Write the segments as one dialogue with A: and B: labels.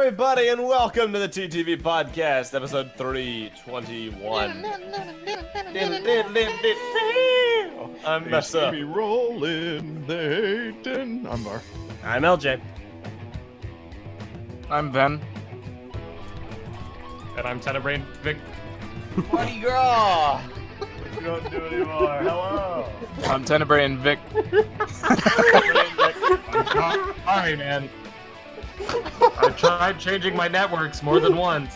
A: everybody, and welcome to the TTV Podcast, episode 321. I'm Meso.
B: Be rolling, they didn't. I'm Bar.
C: I'm Eljay.
D: I'm Ben.
E: And I'm Tenebrain Vic.
A: Mardi Gras! We don't do anymore. Hello.
D: I'm Tenebrae and Vic.
E: Sorry, man. I tried changing my networks more than once.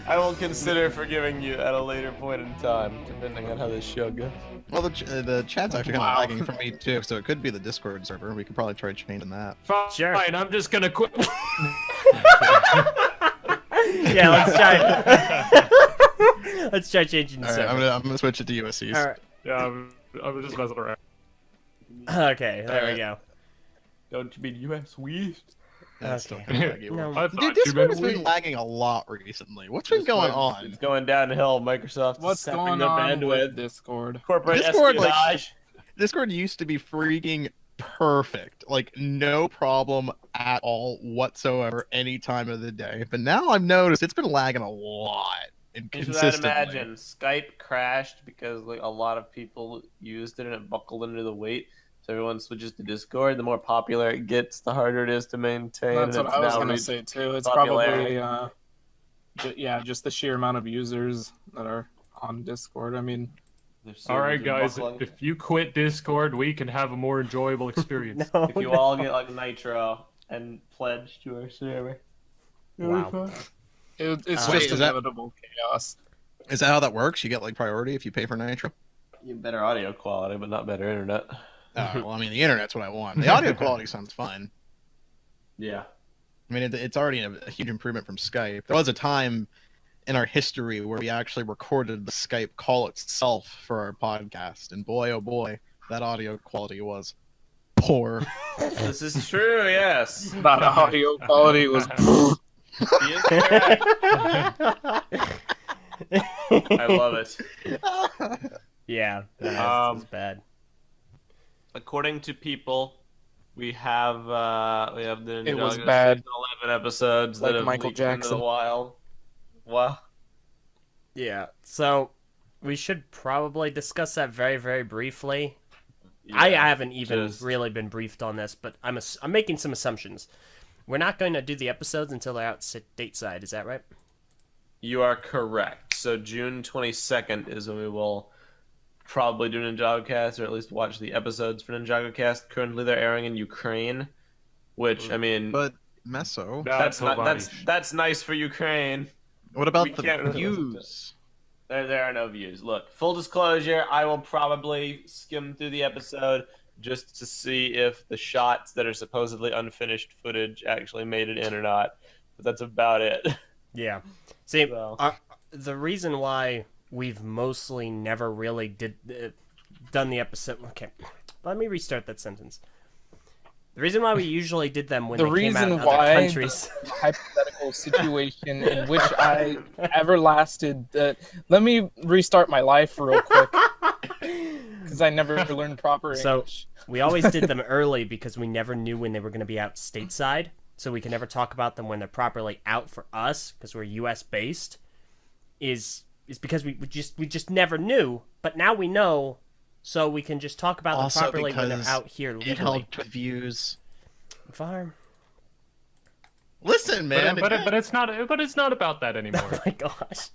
A: I will consider forgiving you at a later point in time, depending on how this show goes.
B: Well, the chat's actually kind of lagging for me too, so it could be the Discord server. We could probably try changing that.
E: Fine,
C: Sure.
E: I'm just gonna quit.
C: Yeah, let's try. Let's try changing the
B: All right,
C: server.
B: I'm gonna switch it to USCs.
C: All right.
E: Yeah, I'm just messing around.
C: Okay, there we go.
A: Don't you mean US West?
B: That's still
C: Okay.
B: kind of laggy.
C: No.
E: I thought
B: Dude,
E: you
B: Discord has
E: meant
B: been lagging a lot recently. What's been going on?
A: It's going downhill. Microsoft
D: What's
A: is sapping
D: going
A: their
D: on
A: bandwidth.
D: with Discord?
A: Corporate
B: Discord, like-
A: espionage.
B: Discord used to be freaking perfect, like no problem at all whatsoever, any time of the day. But now I've noticed it's been lagging a lot and
A: You should
B: consistently.
A: imagine Skype crashed because like a lot of people used it and it buckled under the weight. So everyone switches to Discord. The more popular it gets, the harder it is to maintain.
D: That's
A: and
D: what
A: it's
D: I was
A: now
D: gonna
A: reached
D: say too. It's
A: popularity.
D: probably just the sheer amount of users that are on Discord. I mean,
A: their
E: All right,
A: servers are
E: guys.
A: buckling.
E: If you quit Discord, we can have a more enjoyable experience.
C: No.
A: If you all get like Nitro and pledge to our server.
C: Wow.
D: it's
B: Wait,
D: just
B: is that-
D: inevitable chaos.
B: Is that how that works? You get like priority if you pay for Nitro?
A: You have better audio quality, but not better internet.
B: Well, I mean, the internet's what I want. The audio quality sounds fine.
A: Yeah.
B: I mean, it's already a huge improvement from Skype. There was a time in our history where we actually recorded the Skype call itself for our podcast, and boy, oh boy, that audio quality was poor.
A: This is true, yes.
D: That audio quality was.
A: He is correct. I love it.
C: Yeah, that's bad.
A: According to people, we have the
D: It was
A: Ninjago
D: bad.
A: season 11 episodes
D: Like
A: that have
D: Michael
A: leaked into
D: Jackson.
A: the wild. Wow.
C: Yeah, so we should probably discuss that very, very briefly. I haven't even really been briefed on this, but I'm making some assumptions. We're not going to do the episodes until they're out stateside, is that right?
A: You are correct. So June 22nd is when we will probably do Ninjago Cast, or at least watch the episodes for Ninjago Cast. Currently, they're airing in Ukraine, which I mean,
B: But Meso,
A: that's nice for Ukraine.
B: what about
A: we
B: the
A: can't really
B: views?
A: There are no views. Look, full disclosure, I will probably skim through the episode just to see if the shots that are supposedly unfinished footage actually made it in or not. But that's about it.
C: Yeah. See,
A: So.
C: the reason why we've mostly never really done the episode... Okay, let me restart that sentence. The reason why we usually did them when
D: The
C: they came out in
D: reason
C: other
D: why
C: countries...
D: the hypothetical situation in which I ever lasted. Let me restart my life real quick because I never learned proper
C: So
D: English.
C: we always did them early because we never knew when they were going to be out stateside, so we can never talk about them when they're properly out for us because we're U.S. based. Is because we just never knew, but now we know, so we can just talk about them
B: Also
C: properly when they're
B: because
C: out here
B: It
C: legally.
B: helped with views.
C: Farm.
B: Listen, man.
E: But it's not about that anymore.
C: Oh my gosh.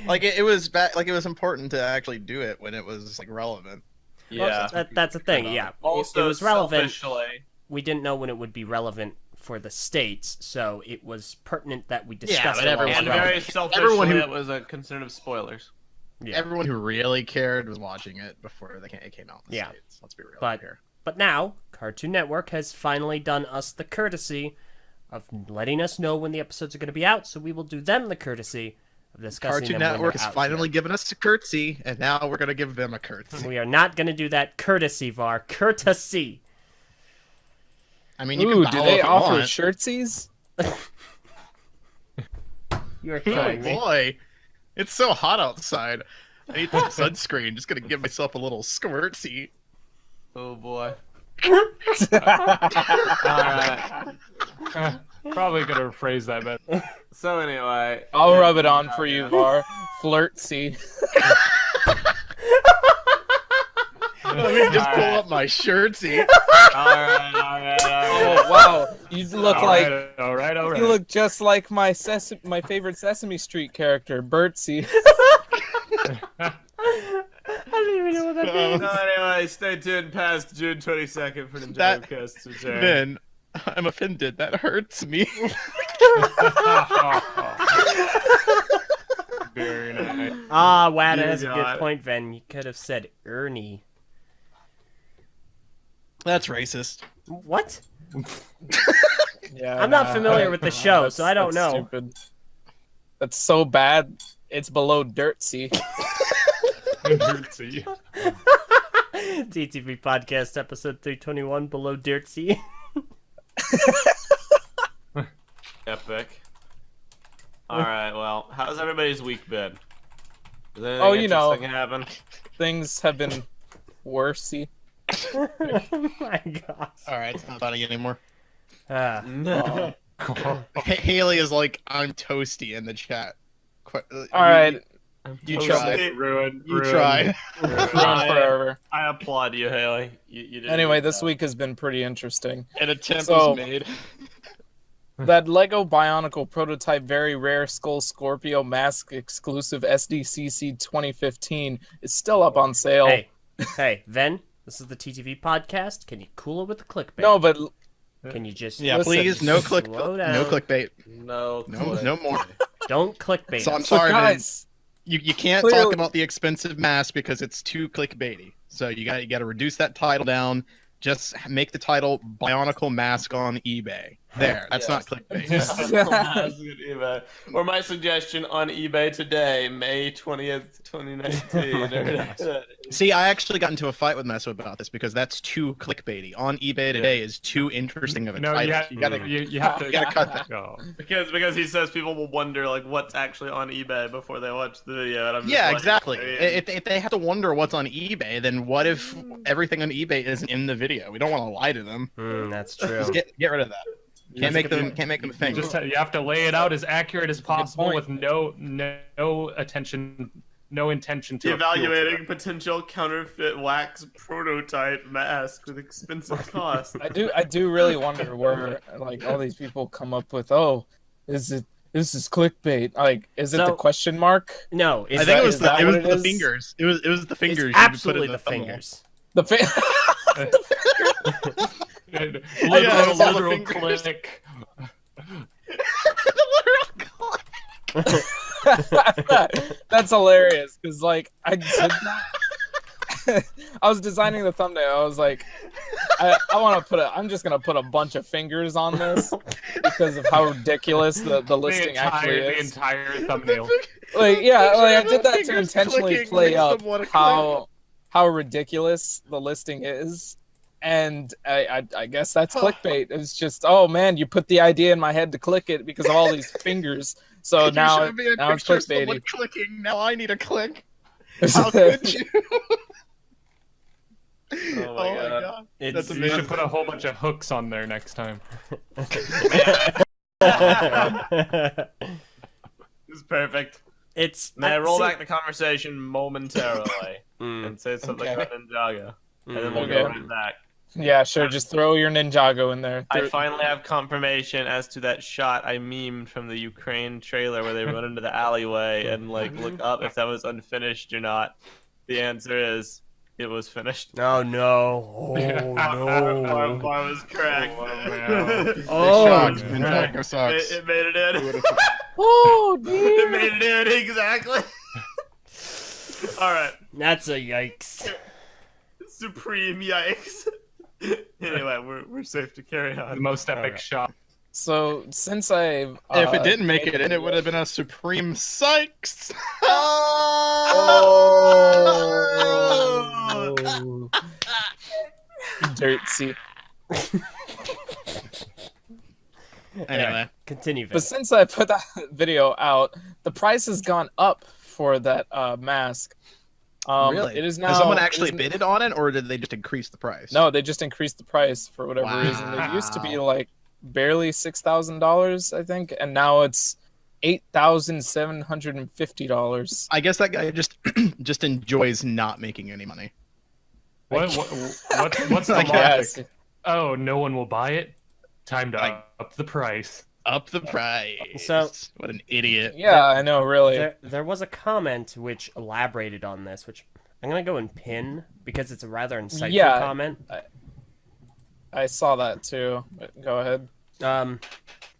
B: Like it was like it was important to actually do it when it was like relevant.
A: Yeah.
C: That's the thing. Yeah,
A: Also,
C: it was relevant.
A: selfishly,
C: We didn't know when it would be relevant for the states, so it was pertinent that we discuss
B: but
C: it.
B: everyone-
A: and
C: while it's
A: very
C: relevant.
A: selfishly,
B: Everyone who-
A: it was a concern of spoilers.
C: Yeah.
B: Everyone who really cared was watching it before it came out in the
C: Yeah.
B: States. Let's be real
C: But-
B: here.
C: But now, Cartoon Network has finally done us the courtesy of letting us know when the episodes are going to be out, so we will do them the courtesy of discussing
B: Cartoon
C: them when
B: Network
C: they're
B: has
C: out
B: finally given us a curtsy, and now we're gonna give them a curtsy.
C: here. We are not going to do that courtesy, Var. Courtesy.
B: I mean, you
D: Ooh,
B: can
D: do
B: bow
D: they
B: if you
D: offer
B: want.
D: shirtsies?
C: You're
B: Oh
C: killing me.
B: boy, it's so hot outside. I need some sunscreen. Just gonna give myself a little squirtsy.
A: Oh boy. Alright.
E: Probably gonna phrase that better.
A: So anyway.
D: I'll rub it on for you, Var. Flirtsy.
B: Let me just pull up my shirtsy.
A: Alright.
D: Oh wow, you look like
E: All right.
D: you look just like my favorite Sesame Street character, Dirtsy.
C: I don't even know what that means.
A: So anyway, stay tuned past June 22nd for Ninjago Cast's return.
B: Man, I'm offended. That hurts me.
E: Very nice.
C: Ah, Wada
A: You
C: has a
A: got
C: good
A: it.
C: point, Ven. You could have said Ernie.
B: That's racist.
C: What?
D: Yeah,
C: I'm not familiar with the show, so I don't
D: that's
C: know.
D: Stupid. That's so bad. It's below Dirtsy.
E: Dirtsy.
C: TTV Podcast, episode 321, Below Dirtsy.
A: Epic. Alright, well, how's everybody's week been? Has anything
D: Oh, you know.
A: interesting happen?
D: Things have been worsey.
C: Oh my gosh.
B: All right, it's not funny anymore.
C: Ah.
A: No.
B: Haley is like, I'm toasty in the chat.
D: All right,
B: You
A: Toasty.
B: tried.
E: Ruined.
B: You tried.
D: run forever.
A: I applaud you, Haley. You did a
D: Anyway,
A: good
D: this
A: job.
D: week has been pretty interesting.
B: An attempt
D: So-
B: was made.
D: That Lego Bionicle prototype very rare Skull Scorpio mask exclusive SDCC 2015 is still up on sale.
C: Hey, Ven, this is the TTV Podcast. Can you cool it with the clickbait?
D: No, but
C: Can you just
B: Yeah,
D: Listen,
B: please, no click,
C: slow down.
B: no clickbait,
A: No,
B: no more.
C: don't clickbait
B: So I'm
C: us.
B: sorry, man.
D: guys,
B: You can't
D: Clearly-
B: talk about the expensive mask because it's too clickbaity. So you got to reduce that title down. Just make the title Bionicle mask on eBay. There, that's not clickbait.
A: eBay. Or my suggestion on eBay today, May 20th, 2019.
B: See, I actually got into a fight with Meso about this because that's too clickbaity. On eBay today is too interesting of a
E: No,
B: title.
E: you
B: gotta
E: you have to.
B: you gotta cut that.
E: Oh.
A: because he says people will wonder like what's actually on eBay before they watch the video. And I'm just
B: Yeah,
A: like,
B: exactly.
A: "Hey,
B: If they have to wonder what's on eBay, then what if everything on eBay isn't in the video? We don't want to lie to them.
C: That's true.
B: Just get rid of that. Can't make them think.
E: You have to lay it out as accurate as possible
D: point.
E: with no attention, no intention to appeal to
A: Evaluating
E: them.
A: potential counterfeit wax prototype mask with expensive cost.
D: I do really wonder where like all these people come up with. Oh, this is clickbait. Like, is it the
C: So-
D: question mark?
C: No,
B: I think it was
D: is that
B: the
D: what it is?
B: fingers. It was the fingers.
C: It's
B: you put in
C: absolutely the
B: thumbnail.
C: fingers.
D: The fi-
B: Yeah, it's all the
E: Literal
B: fingers.
E: click.
D: That's hilarious because like I did that. I was designing the thumbnail. I was like, I want to I'm just gonna put a bunch of fingers on this because of how ridiculous the listing actually
E: The
D: is.
E: entire thumbnail.
D: Like yeah, like I did that to
B: Fingers
D: intentionally
B: clicking
D: play
B: makes
D: up
B: them wanna
D: how ridiculous the listing is. And I guess that's clickbait. It's just, oh man, you put the idea in my head to click it because of all these fingers. So
B: Could you
D: now
B: show me a
D: it's
B: picture of someone
D: clickbaity.
B: clicking? Now I need a click. How could you?
A: Oh my god.
C: It's
B: That's
E: You
B: amazing.
E: should put a whole bunch of hooks on there next time.
A: It's perfect.
C: it's.
A: May I roll
C: see-
A: back the conversation momentarily
C: Mm.
A: and say something
D: Okay.
A: about Ninjago, and then we'll
D: Okay.
A: go right back.
D: Yeah, sure. Just throw your Ninjago in there.
A: I finally have confirmation as to that shot I memed from the Ukraine trailer where they run into the alleyway and like look up if that was unfinished or not. The answer is it was finished.
C: Oh no! Oh no!
A: Bar was cracked.
C: Oh,
B: Sucks.
E: man.
B: Ninjago sucks.
A: It made it in.
D: Oh,
A: It
D: dear.
A: made it in exactly. All right.
C: That's a yikes.
A: Supreme yikes. Anyway, we're safe to carry
E: The
A: on.
E: most epic
C: Alright.
E: shot.
D: So since I
B: If it didn't make it in, it would have been a supreme Sykes.
D: Oh, Dirtsy.
B: Anyway,
C: Continue, Vin.
D: But since I put that video out, the price has gone up for that mask.
B: Really?
D: It is now.
B: Has someone
D: it
B: actually
D: is-
B: bidded on it, or did they just increase the price?
D: No, they just increased the price for whatever reason. It used to be
B: Wow.
D: like barely $6,000, I think, and now it's $8,750.
B: I guess that guy just just enjoys not making any money.
E: What's the
B: Like,
E: logic?
D: Yes.
E: Oh, no one will buy it. Time to
B: Like-
E: up the price.
B: Up the price.
C: So-
B: what an idiot.
D: Yeah, I know, really.
C: There was a comment which elaborated on this, which I'm gonna go and pin because it's a rather insightful
D: Yeah.
C: comment.
D: I saw that too. But go ahead.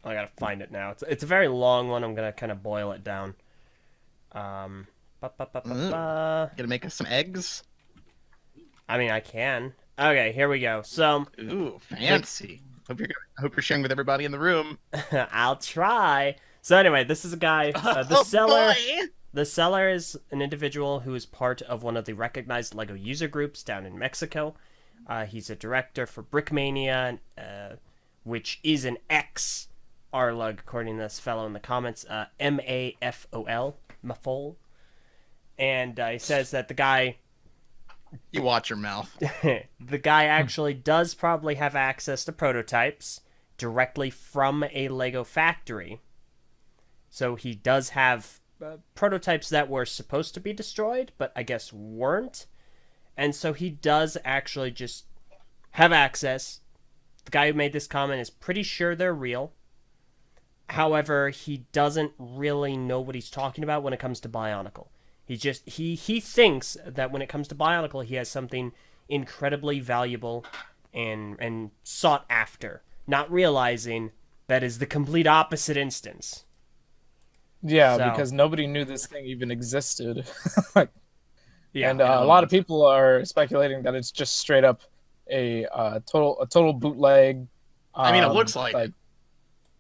C: I gotta find it now. It's a very long one. I'm gonna kind of boil it down. Ba, ba, ba, ba, ba.
B: Gonna make us some eggs?
C: I mean, I can. Okay, here we go. So
B: Ooh, fancy. I hope you're sharing with everybody in the room.
C: I'll try. So anyway, this is a guy. The
B: Oh,
C: seller.
B: boy.
C: The seller is an individual who is part of one of the recognized LEGO user groups down in Mexico. He's a director for Brickmania, which is an ex-Arlug, according to this fellow in the comments, Mafol, Mafol. And he says that the guy
B: You watch your mouth.
C: the guy actually does probably have access to prototypes directly from a Lego factory. So he does have prototypes that were supposed to be destroyed, but I guess weren't. And so he does actually just have access. The guy who made this comment is pretty sure they're real. However, he doesn't really know what he's talking about when it comes to Bionicle. He thinks that when it comes to Bionicle, he has something incredibly valuable and sought after, not realizing that is the complete opposite instance.
D: Yeah,
C: So-
D: because nobody knew this thing even existed.
C: Yeah,
D: And a lot of people are speculating that it's just straight up a total bootleg.
B: I mean, it looks like it.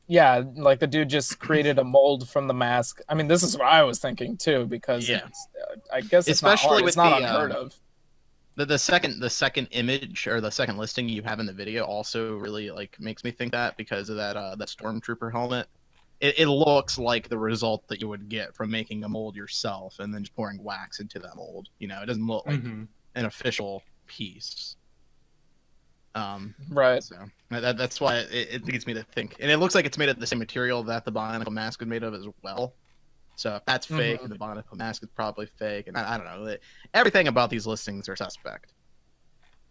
D: Yeah, like the dude just created a mold from the mask. I mean, this is what I was thinking too, because
B: Yeah.
D: I guess it's
B: Especially
D: not hard.
B: with
D: It's not
B: the,
D: unheard of.
B: The second image or the second listing you have in the video also really like makes me think that because of that that stormtrooper helmet. It looks like the result that you would get from making a mold yourself and then just pouring wax into that mold. You know, it doesn't look like
E: Mhm.
B: an official piece.
D: Right.
B: So that's why it leads me to think, and it looks like it's made of the same material that the Bionicle mask was made of as well. So if that's fake, the Bionicle mask is probably fake, and I don't know. Everything about these listings are suspect.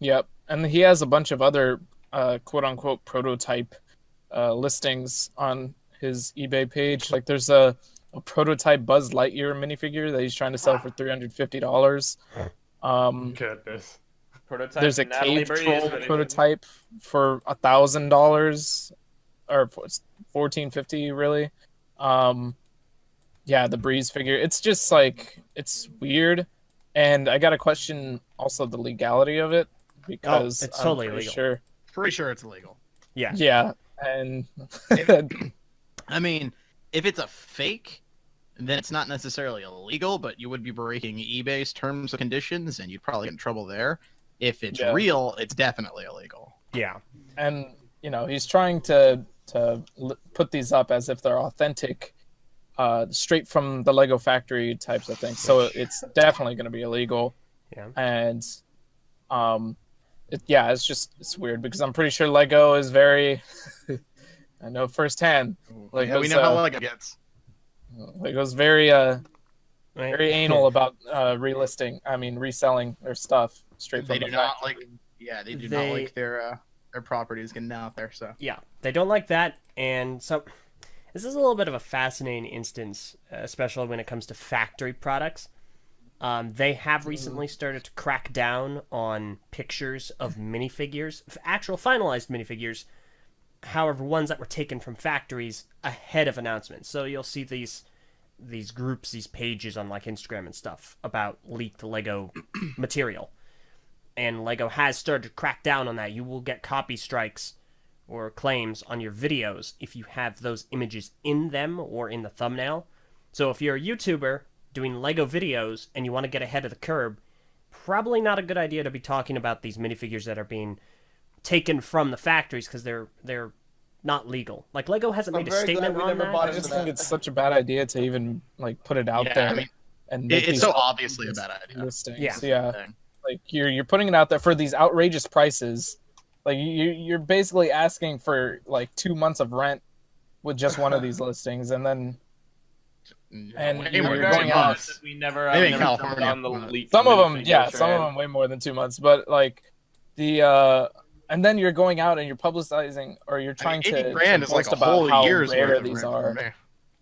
D: Yep. And he has a bunch of other quote unquote prototype listings on his eBay page. Like there's a prototype Buzz Lightyear minifigure that he's trying to sell for $350.
E: Goodness.
A: Prototype
D: There's a
A: Natalie
D: cave
A: Breeze
D: troll
A: minifigure.
D: prototype for $1,000 or $1,450 really. Yeah, the Breeze figure. It's just like it's weird, and I got to question also the legality of it because
C: it's
D: I'm
C: totally
D: pretty
C: illegal.
D: Sure.
B: Pretty sure it's illegal.
C: Yeah.
D: Yeah, and
B: I mean, if it's a fake, then it's not necessarily illegal, but you would be breaking eBay's terms and conditions, and you'd probably get in trouble there. If it's
D: Yeah.
B: real, it's definitely illegal.
C: Yeah.
D: and you know he's trying to put these up as if they're authentic, straight from the Lego factory types of things. So it's definitely going to be illegal.
C: Yeah.
D: And it's weird because I'm pretty sure Lego is very I know firsthand
B: Like, yeah, we know how Lego gets.
D: Lego's very very anal about reselling their stuff straight from
B: They
D: the
B: do not
D: factory.
B: they do not
C: They-
B: like their properties getting out there. So
C: Yeah, they don't like that, and so this is a little bit of a fascinating instance, especially when it comes to factory products. They have recently started to crack down on pictures of minifigures, actual finalized minifigures, however, ones that were taken from factories ahead of announcements. So you'll see these groups, these pages on like Instagram and stuff about leaked Lego material. And Lego has started to crack down on that. You will get copy strikes or claims on your videos if you have those images in them or in the thumbnail. So if you're a YouTuber doing Lego videos and you want to get ahead of the curve, probably not a good idea to be talking about these minifigures that are being taken from the factories because they're not legal. Like Lego hasn't
A: I'm
C: made a
A: very
C: statement
A: glad we
C: on
A: never
C: that.
A: bought
D: I
A: into
D: just
A: that.
D: think it's such a bad idea to even like put it out
B: Yeah,
D: there.
B: I mean,
D: and make
B: It's
D: these
B: so obviously a bad idea.
D: listings.
C: Yeah.
D: Yeah. Like you're putting it out there for these outrageous prices. Like you're basically asking for like 2 months of rent with just one of these listings, and then And
B: Way
D: you're
B: more than
D: going
B: 2
D: out.
B: months.
A: We never,
B: Maybe in
A: never jumped
B: California.
A: on the leak
D: some of them,
A: minifigure
D: yeah, some of
A: trend.
D: them way more than 2 months, but like the and then you're going out and you're publicizing or you're trying
B: I mean,
D: to
B: 80 grand
D: to
B: is like
D: post
B: a
D: about
B: whole
D: how
B: year's
D: rare
B: worth of
D: these
B: rent
D: are.
B: for me.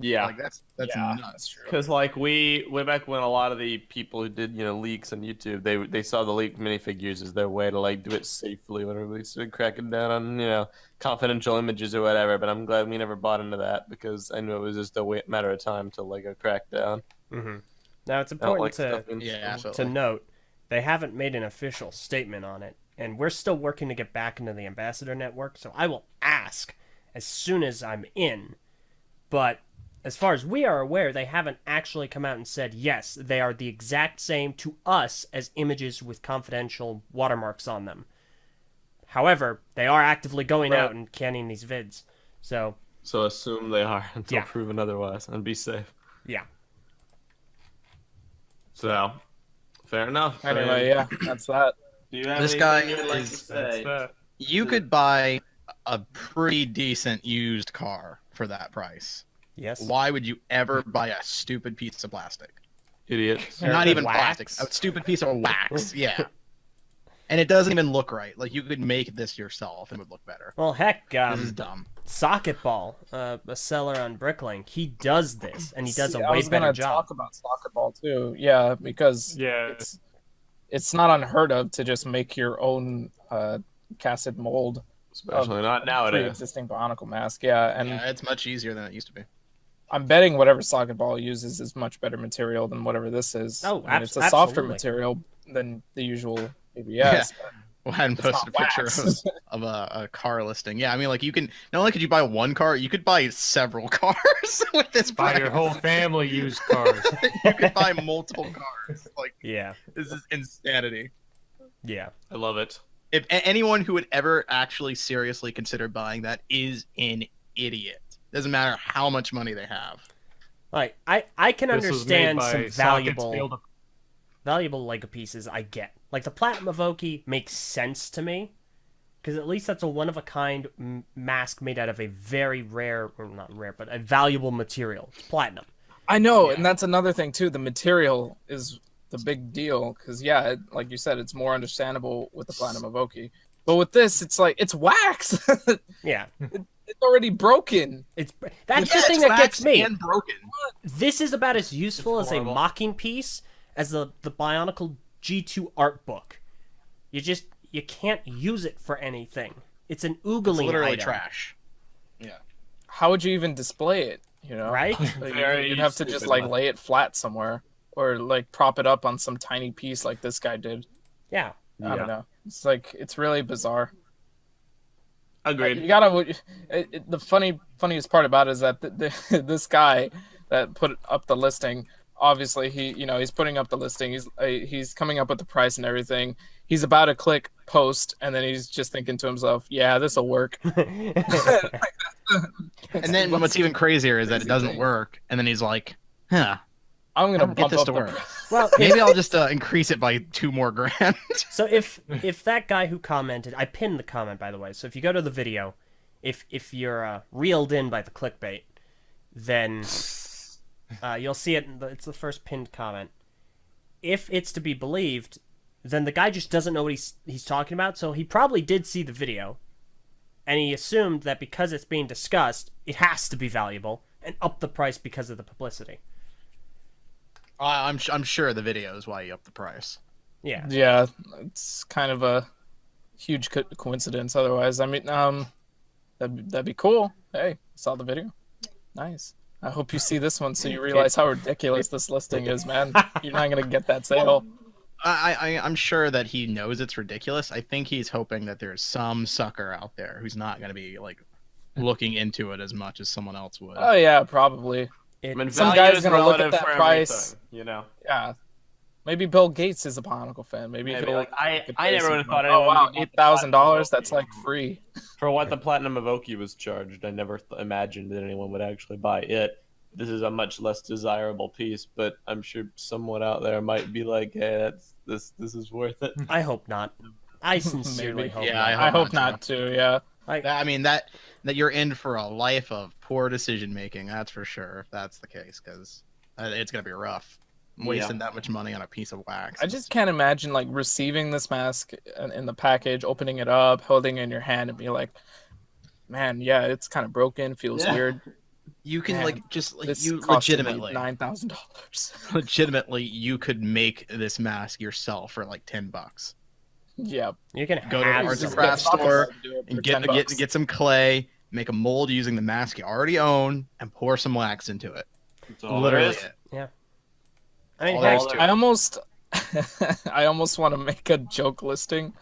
A: Yeah,
B: Like that's
D: Yeah,
B: nuts.
D: that's true.
A: because like way back when a lot of the people who did leaks on YouTube, they saw the leaked minifigures as their way to like do it safely when everybody started cracking down on confidential images or whatever. But I'm glad we never bought into that because I knew it was just a matter of time till like a crackdown.
C: Mm-hmm. Now it's
A: I don't
C: important
A: like
C: to
A: stuff in
B: Yeah,
A: store.
C: to note they haven't made an official statement on it, and we're still working to get back into the ambassador network. So I will ask as soon as I'm in, but. As far as we are aware, they haven't actually come out and said, yes, they are the exact same to us as images with confidential watermarks on them. However, they are actively going out and canning these vids. So
A: assume they are until
C: Yeah.
A: proven otherwise, and be safe.
C: yeah.
A: So, fair enough.
D: Anyway, yeah, that's that.
A: Do you have
B: This
A: anything
B: guy
A: you would like to
B: is-
A: say?
B: You could buy a pretty decent used car for that price.
C: Yes.
B: Why would you ever buy a stupid piece of plastic?
A: Idiot.
B: Not even
C: wax?
B: plastic. A stupid piece of wax. Yeah. And it doesn't even look right. Like you could make this yourself and it would look better.
C: Well, heck,
B: This is dumb.
C: Socket Ball, a seller on Bricklink, he does this, and he does
D: See,
C: a
D: I
C: way
D: was
C: better
D: gonna
C: job.
D: talk about soccer ball too. Yeah, because
E: Yeah.
D: it's not unheard of to just make your own casted mold
A: Especially not nowadays.
D: pre-existing Bionicle mask. Yeah, and
B: Yeah, it's much easier than it used to be.
D: I'm betting whatever socket ball uses is much better material than whatever this is.
C: Oh,
D: I mean, it's a softer
C: absolutely.
D: material than the usual ABS. but
B: Well, I hadn't
D: It's
B: posted a
D: not
B: picture
D: wax.
B: of a car listing. Yeah, I mean, like you can not only could you buy one car, you could buy several cars with this
E: Buy
B: price.
E: your whole family used cars.
B: You could buy multiple cars. Like
C: Yeah,
B: this is insanity.
C: yeah.
A: I love it.
B: If anyone who would ever actually seriously consider buying that is an idiot. Doesn't matter how much money they have.
C: Like, I can
E: This was made
C: understand
E: by
C: some
E: Sockets
C: valuable
E: Field of-
C: valuable Lego pieces I get. Like the Platinum Evoke makes sense to me, because at least that's a one-of-a-kind mask made out of a very rare, or not rare, but a valuable material. It's platinum.
D: I know,
C: Yeah.
D: and that's another thing too. The material is the big deal because, yeah, like you said, it's more understandable with the Platinum Evoke. But with this, it's like it's wax.
C: Yeah,
D: It's already broken.
C: that's the
B: Yeah,
C: thing
B: it's
C: that
B: waxed
C: gets me.
B: and broken.
C: This is about as useful as a
A: horrible.
C: mocking piece as the Bionicle G2 art book. You can't use it for anything. It's an
B: It's
C: oogling
B: literally
C: item,
B: trash.
D: How would you even display it? You know,
C: right?
D: Like,
A: Very
D: you'd have to just
A: stupid,
D: like
A: man.
D: lay it flat somewhere, or like prop it up on some tiny piece like this guy did.
C: Yeah.
D: I don't know. It's like it's really bizarre.
A: Agreed.
D: You gotta. The funniest part about it is that this guy that put up the listing, obviously he's putting up the listing. He's coming up with the price and everything. He's about to click post, and then he's just thinking to himself, "Yeah, this will work."
B: And then what's even crazier is that it doesn't work. And then he's like, huh,
D: I'm gonna
B: I don't get
D: bump
B: this
D: up
B: to
D: the
B: work.
D: price.
C: Well,
B: Maybe I'll just increase it by 2 more grand.
C: so if that guy who commented, I pinned the comment by the way. So if you go to the video, if you're reeled in by the clickbait, then you'll see it. It's the first pinned comment. If it's to be believed, then the guy just doesn't know what he's talking about. So he probably did see the video, and he assumed that because it's being discussed, it has to be valuable, and up the price because of the publicity.
B: I'm sure the video is why you up the price.
C: Yeah.
D: Yeah, it's kind of a huge coincidence. Otherwise, I mean, that'd be cool. Hey, saw the video. Nice. I hope you see this one so you realize how ridiculous this listing is, man. You're not gonna get that sale.
B: I'm sure that he knows it's ridiculous. I think he's hoping that there's some sucker out there who's not going to be like looking into it as much as someone else would.
D: Oh yeah, probably.
A: I mean,
D: Some
A: value
D: guy's
A: is
D: gonna look at
A: relative
D: that
A: for
D: price.
A: everything,
D: Yeah. Maybe Bill Gates is a Bionicle fan. Maybe
A: Maybe,
D: he'll.
A: like, I
D: look at
A: never
D: this
A: would have
D: and
A: thought
D: go, oh
A: anyone
D: wow,
A: would want
D: $8,000.
A: the
D: That's like free.
A: For what the Platinum Evoke was charged, I never imagined that anyone would actually buy it. this is a much less desirable piece, but I'm sure someone out there might be like, hey, this is worth it.
C: I hope not. I sincerely
D: Maybe.
C: hope
B: Yeah,
C: not.
D: I hope not too. Yeah.
B: I mean that you're in for a life of poor decision making. That's for sure. If that's the case, because it's gonna be rough. Wasting that much money on a piece of wax.
D: I just can't imagine like receiving this mask in the package, opening it up, holding it in your hand, and be like, "Man, yeah, it's kind of broken. Feels weird."
B: You can
D: Man,
B: like just like
D: This
B: you
D: cost me
B: legitimately
D: $9,000.
B: legitimately you could make this mask yourself for like $10.
D: Yeah.
C: You can
B: Go to an
C: have
B: arts and
C: some-
B: crafts store and get
D: $10.
B: get some clay, make a mold using the mask you already own, and pour some wax into it.
A: That's all there
B: Literally
A: is.
B: it.
C: I mean,
B: all
C: heck,
B: there is to
D: I
B: it.
D: almost, I almost want to make a joke listing.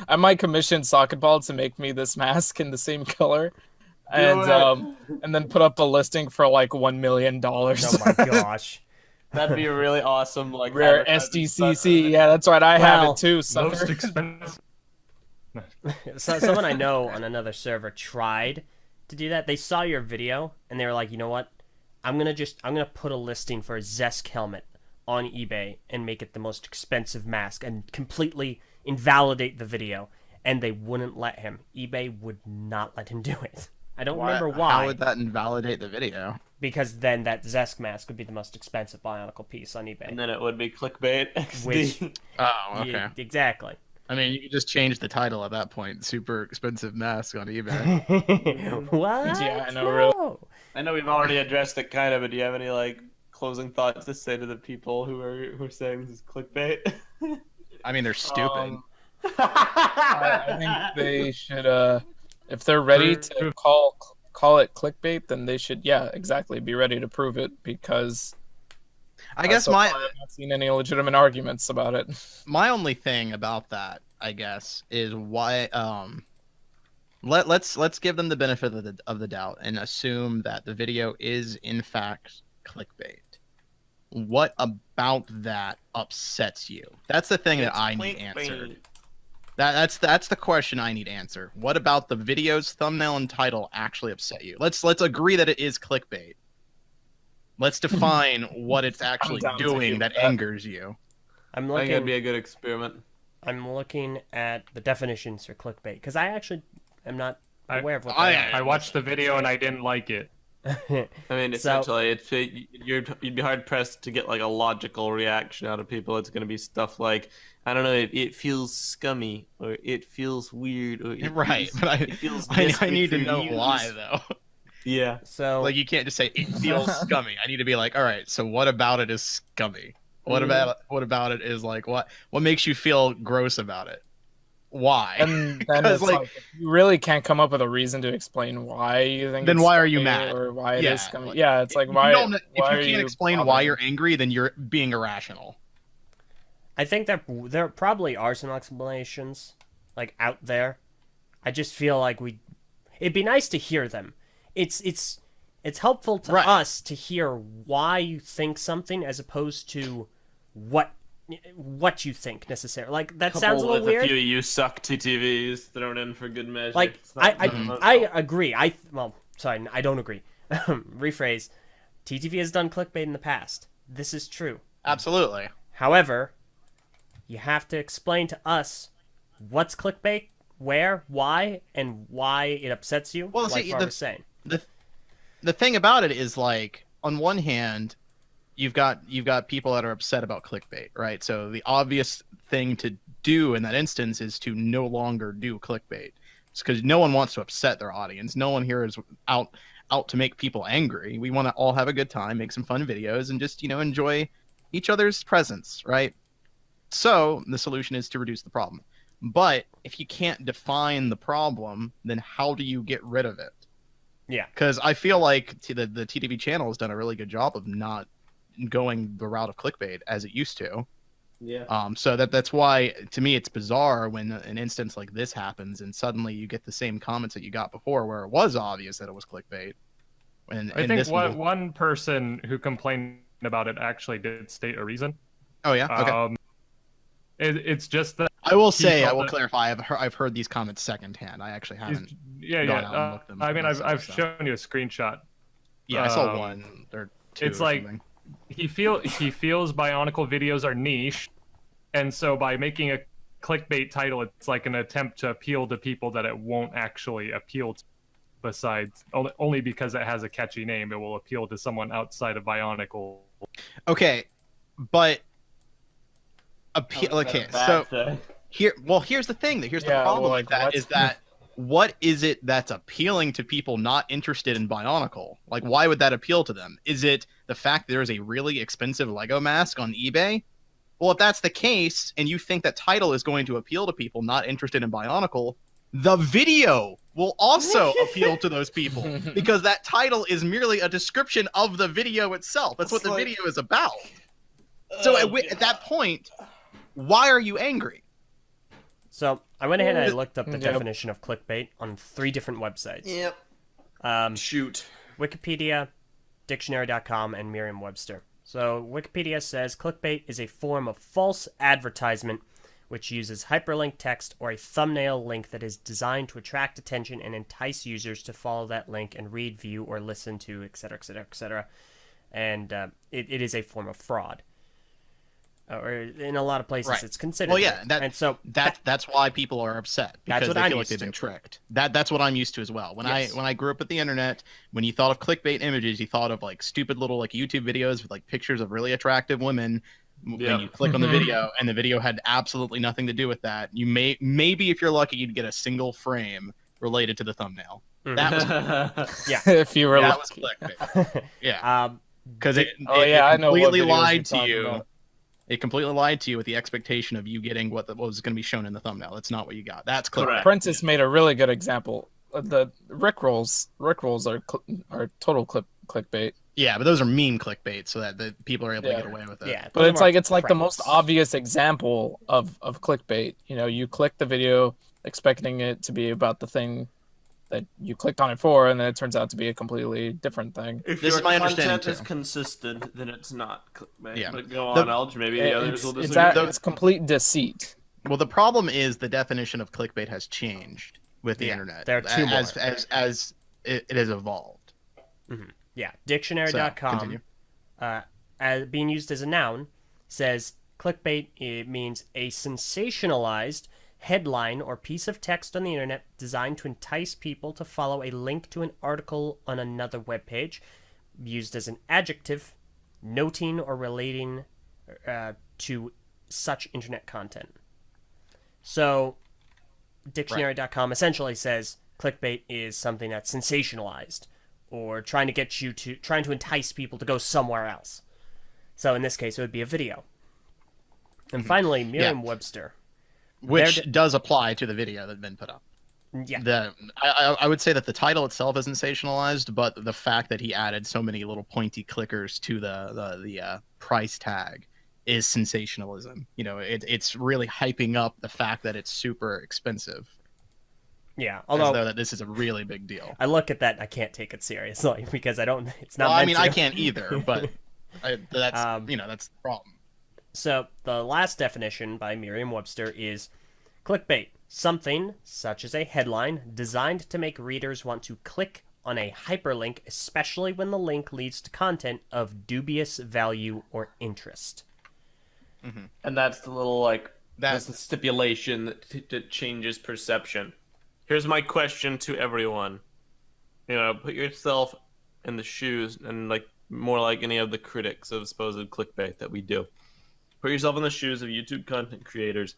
D: I might commission Socket Ball to make me this mask in the same color, and then put up a listing for like $1 million.
C: oh my gosh.
A: That'd be a really awesome like
D: Rare
A: advertising stunt.
D: SDCC. Yeah, that's right. I have
C: Well,
D: it too,
E: Most
D: sucker.
E: expensive.
C: So someone I know on another server tried to do that. They saw your video and they were like, you know what? I'm gonna put a listing for a Zesk helmet on eBay and make it the most expensive mask and completely invalidate the video. And they wouldn't let him. eBay would not let him do it. I don't remember why.
B: How would that invalidate the video?
C: Because then that Zesk mask would be the most expensive Bionicle piece on eBay.
A: And then it would be clickbait.
C: Which-
A: XD.
B: Oh, okay.
C: Yeah, exactly.
B: I mean, you could just change the title at that point. Super expensive mask on eBay.
C: What?
D: Yeah, I know, really.
C: No.
A: I know we've already addressed it kind of, but do you have any like closing thoughts to say to the people who are saying this is clickbait?
B: I mean, they're stupid.
D: I think they should, if they're ready to call it clickbait, then they should, yeah, exactly, be ready to prove it, because
B: I guess
D: so far I've not seen any legitimate arguments about it.
B: my only thing about that, I guess, is why let's give them the benefit of the doubt and assume that the video is in fact clickbait. What about that upsets you? That's the thing that I need answered. That's the question I need answered. What about the video's thumbnail and title actually upset you? Let's agree that it is clickbait. Let's define what it's actually
D: down to
B: doing
D: do
B: that
D: that.
B: angers you.
C: I'm
A: I think it'd
C: looking.
A: be a good experiment.
C: I'm looking at the definitions for clickbait because I actually am not aware of what
B: I-
C: they
E: I watched the video and I didn't like it.
C: are.
A: I mean,
C: So-
A: essentially, you'd be hard pressed to get like a logical reaction out of people. It's gonna be stuff like, I don't know, it feels scummy, or it feels weird, or it
B: Right,
A: feels,
B: but
A: it feels
B: I need to know
A: misreused.
B: why though.
A: Yeah.
C: So
B: Like you can't just say it feels scummy. I need to be like, all right, so what about it is scummy? What about it is like what makes you feel gross about it? Why?
D: And then
B: 'Cause,
D: it's like, if you really can't come up with a reason to explain why you think
B: Then
D: it's
B: why are you
D: scummy
B: mad?
D: or why it
B: Yeah,
D: is scummy.
B: like,
D: Yeah, it's like,
B: if
D: why,
B: you don't,
D: why
B: if
D: are
B: you can't
D: you
B: explain why
D: bothering?
B: you're angry, then you're being irrational.
C: I think there probably are some explanations like out there. I just feel like it'd be nice to hear them. It's helpful to
B: Right.
C: us to hear why you think something as opposed to what you think necessarily. Like that sounds a little
A: with
C: weird.
A: a few you suck TTVs thrown in for good measure.
C: Like
A: It's not
C: I
A: emotional.
C: agree. I don't agree. Rephrase. TTV has done clickbait in the past. This is true.
B: Absolutely.
C: However, you have to explain to us what's clickbait, where, why, and why it upsets you.
B: Well,
C: like
B: see,
C: Faber was saying.
B: The thing about it is like on one hand, you've got people that are upset about clickbait, right? So the obvious thing to do in that instance is to no longer do clickbait. It's because no one wants to upset their audience. No one here is out to make people angry. We want to all have a good time, make some fun videos, and just enjoy each other's presence, right? So the solution is to reduce the problem. But if you can't define the problem, then how do you get rid of it?
C: Yeah.
B: Because I feel like the TTV channel has done a really good job of not going the route of clickbait as it used to.
A: Yeah.
B: So that's why to me it's bizarre when an instance like this happens and suddenly you get the same comments that you got before where it was obvious that it was clickbait. And
E: I think one person who complained about it actually did state a reason.
B: Oh yeah. Okay.
E: It's just that
B: I will
E: he
B: say, I
E: felt
B: will
E: that-
B: clarify. I've heard these comments secondhand. I actually haven't.
E: yeah.
B: gone out and looked them
E: I mean, I've
B: myself, so.
E: shown you a screenshot
B: Yeah, I saw one or two.
E: It's
B: or
E: like
B: something.
E: he feels Bionicle videos are niche, and so by making a clickbait title, it's like an attempt to appeal to people that it won't actually appeal to. Besides, only because it has a catchy name, it will appeal to someone outside of Bionicle.
B: Okay, but okay, so here's the thing. Here's the problem with that is that what is it that's appealing to people not interested in Bionicle? Like, why would that appeal to them? Is it the fact there is a really expensive Lego mask on eBay? Well, if that's the case, and you think that title is going to appeal to people not interested in Bionicle, the video will also appeal to those people because that title is merely a description of the video itself. That's what the video is about. So at that point, why are you angry?
C: So I went ahead and I looked up the definition of clickbait on 3 different websites.
A: Yep. Shoot.
C: Wikipedia, Dictionary.com, and Merriam-Webster. So Wikipedia says clickbait is a form of false advertisement which uses hyperlink text or a thumbnail link that is designed to attract attention and entice users to follow that link and read, view, or listen to, etc., etc., etc. And it is a form of fraud. Or in a lot of places, it's considered.
B: Well, yeah,
C: and so
B: that's why people are upset because
C: what
B: they
C: I'm
B: feel like
C: used
B: they've
C: to.
B: been tricked. That's what I'm used to as well. When I grew up with the internet, when you thought of clickbait images, you thought of like stupid little like YouTube videos with like pictures of really attractive women. When you click on the video and the video had absolutely nothing to do with that, you maybe if you're lucky you'd get a single frame related to the thumbnail. That was
D: if you were
B: that
D: lucky.
B: was clickbait. Yeah, because it
D: I know what
B: completely
D: videos
B: lied
D: you're
B: to
D: talking
B: you.
D: about.
B: It completely lied to you with the expectation of you getting what was going to be shown in the thumbnail. That's not what you got. That's clickbait.
D: Prentice made a really good example. The Rickrolls are total clickbait.
B: Yeah, but those are meme clickbait, so that the people are able to get away with it.
C: Yeah,
D: But it's like the most obvious example of clickbait. You know, you click the video expecting it to be about the thing that you clicked on it for, and then it turns out to be a completely different thing.
A: If
B: This
A: your
B: is my understanding,
A: content is
B: too.
A: consistent, then it's not clickbait.
B: Yeah.
A: But go on, Eljay. Maybe the others will disagree.
D: It's complete deceit.
B: Well, the problem is the definition of clickbait has changed with the internet.
C: There are 2 more.
B: As it has evolved.
C: Mm-hmm. Yeah, Dictionary.com, being used as a noun, says clickbait it means a sensationalized headline or piece of text on the internet designed to entice people to follow a link to an article on another webpage, used as an adjective, noting or relating to such internet content. So, Dictionary.com essentially says clickbait is something that's sensationalized, or trying to entice people to go somewhere else. So in this case, it would be a video. And finally, Merriam-Webster,
B: which does apply to the video that's been put up.
C: Yeah.
B: I would say that the title itself is sensationalized, but the fact that he added so many little pointy clickers to the price tag is sensationalism. You know, it's really hyping up the fact that it's super expensive.
C: Yeah,
B: although that this is a really big deal.
C: I look at that and I can't take it seriously because I don't. It's not.
B: Well,
C: meant
B: I mean,
C: to.
B: I can't either, but that's that's the problem.
C: So the last definition by Merriam-Webster is clickbait: something such as a headline designed to make readers want to click on a hyperlink, especially when the link leads to content of dubious value or interest.
B: Mm-hmm.
A: And that's the little that's the stipulation that changes perception. Here's my question to everyone. You know, put yourself in the shoes and more like any of the critics of supposed clickbait that we do. Put yourself in the shoes of YouTube content creators.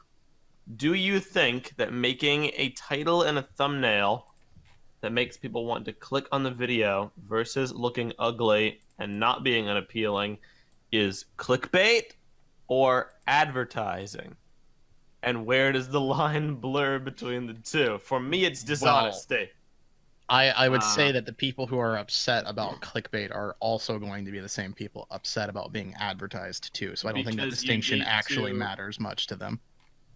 A: Do you think that making a title and a thumbnail that makes people want to click on the video versus looking ugly and not being unappealing is clickbait or advertising? And where does the line blur between the two? For me, it's dishonesty.
B: I would say that the people who are upset about clickbait are also going to be the same people upset about being advertised too. So I don't think that distinction actually matters much to them.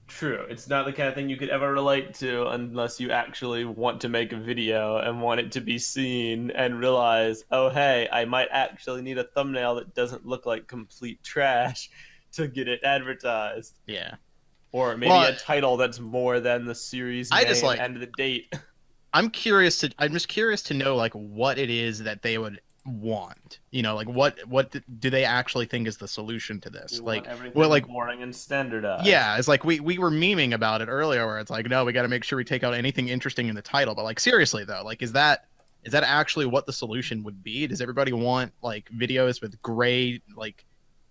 A: True. It's not the kind of thing you could ever relate to unless you actually want to make a video and want it to be seen and realize, oh, hey, I might actually need a thumbnail that doesn't look like complete trash to get it advertised.
B: Yeah.
A: Or maybe a title that's more than the series name and the date.
B: I'm just curious to know what it is that they would want? You know, like what do they actually think is the solution to this?
A: We
B: Like,
A: want everything
B: what, like,
A: boring and standardized.
B: yeah, it's like we were memeing about it earlier, where it's like, no, we got to make sure we take out anything interesting in the title. But like, seriously though, like, is that actually what the solution would be? Does everybody want like videos with gray, like,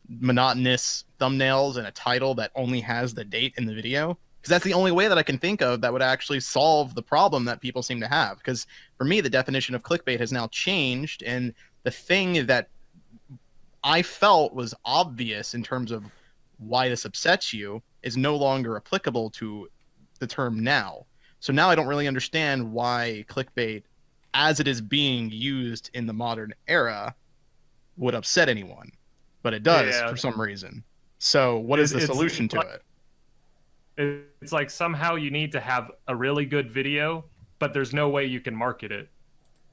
B: monotonous thumbnails and a title that only has the date in the video? Because that's the only way that I can think of that would actually solve the problem that people seem to have. Because for me, the definition of clickbait has now changed, and the thing that I felt was obvious in terms of why this upsets you is no longer applicable to the term now. So now I don't really understand why clickbait, as it is being used in the modern era, would upset anyone. But it does for some reason. So what is the solution to it?
E: It's like somehow you need to have a really good video, but there's no way you can market it.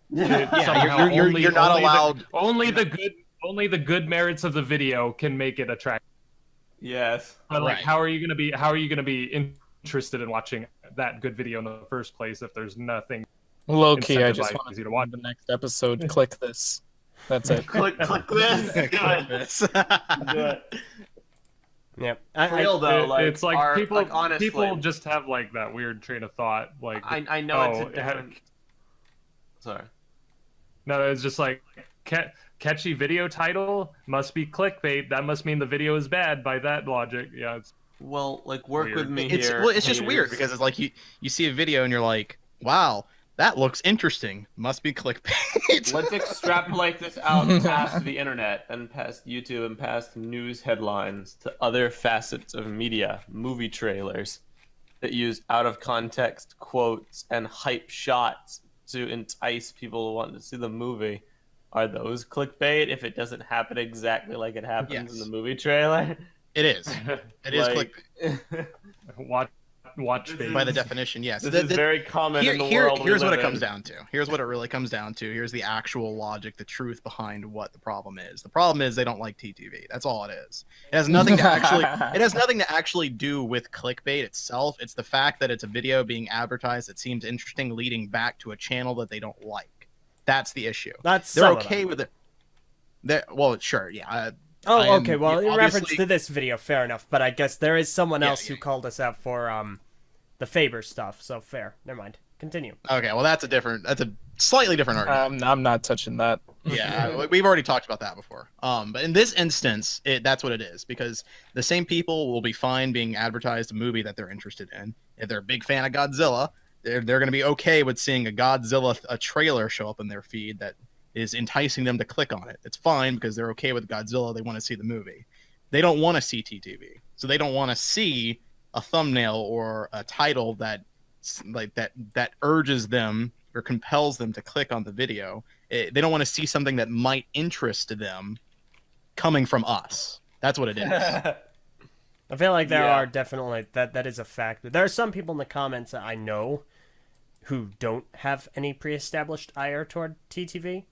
B: Yeah, you're not allowed.
E: Only the good merits of the video can make it attractive.
A: Yes.
E: But like,
B: Right.
E: how are you gonna be interested in watching that good video in the first place if there's nothing?
D: Low key, I just
E: Incentivizes
D: want
E: you
D: to
E: to watch
D: watch the next episode. Click this. That's it.
A: click this. Do
B: Click
A: it.
B: this.
A: Do it.
C: Yep.
A: For real though, like,
E: it's like
A: our,
E: people
A: like, honestly,
E: people just have like that weird train of thought. Like,
A: I know it's a
E: it had-
A: different. Sorry.
E: no, it's just like catchy video title must be clickbait. That must mean the video is bad by that logic. Yeah, it's
A: Well, like, work
E: Weird.
A: with me
B: It's
A: here.
B: well, it's just weird
A: haters.
B: because it's like you see a video and you're like, wow, that looks interesting. Must be clickbait.
A: Let's extrapolate this out past the internet and past YouTube and past news headlines to other facets of media, movie trailers that use out of context quotes and hype shots to entice people who want to see the movie. Are those clickbait if it doesn't happen exactly like it happens in
B: Yes.
A: the movie trailer?
B: It is. It is
A: Like,
E: watch
A: This
E: bait.
B: by the definition. Yes.
A: This is very common in the world.
B: Here's
A: we
B: what
A: live
B: it comes
A: in.
B: down to. Here's what it really comes down to. Here's the actual logic, the truth behind what the problem is. The problem is they don't like TTV. That's all it is. It has nothing to actually. It has nothing to actually do with clickbait itself. It's the fact that it's a video being advertised that seems interesting, leading back to a channel that they don't like. That's the issue.
C: That's
B: They're
C: some of
B: okay
C: them.
B: with it. Well, sure, yeah. I
C: Oh,
B: am-
C: okay. Well, in reference
B: obviously-
C: to this video, fair enough. But I guess there is someone
B: Yeah,
C: else
B: yeah.
C: who called us out for the Faber stuff. So fair. Never mind. Continue.
B: Okay, well, that's a slightly different argument.
D: I'm not touching that.
B: Yeah, we've already talked about that before. But in this instance, that's what it is, because the same people will be fine being advertised a movie that they're interested in. If they're a big fan of Godzilla, they're going to be okay with seeing a trailer show up in their feed that is enticing them to click on it. It's fine because they're okay with Godzilla. They want to see the movie. They don't want to see TTV, so they don't want to see a thumbnail or a title that urges them or compels them to click on the video. They don't want to see something that might interest them coming from us. That's what it is.
C: I feel like there
A: Yeah.
C: are definitely that is a fact. There are some people in the comments that I know who don't have any pre-established ire toward TTV,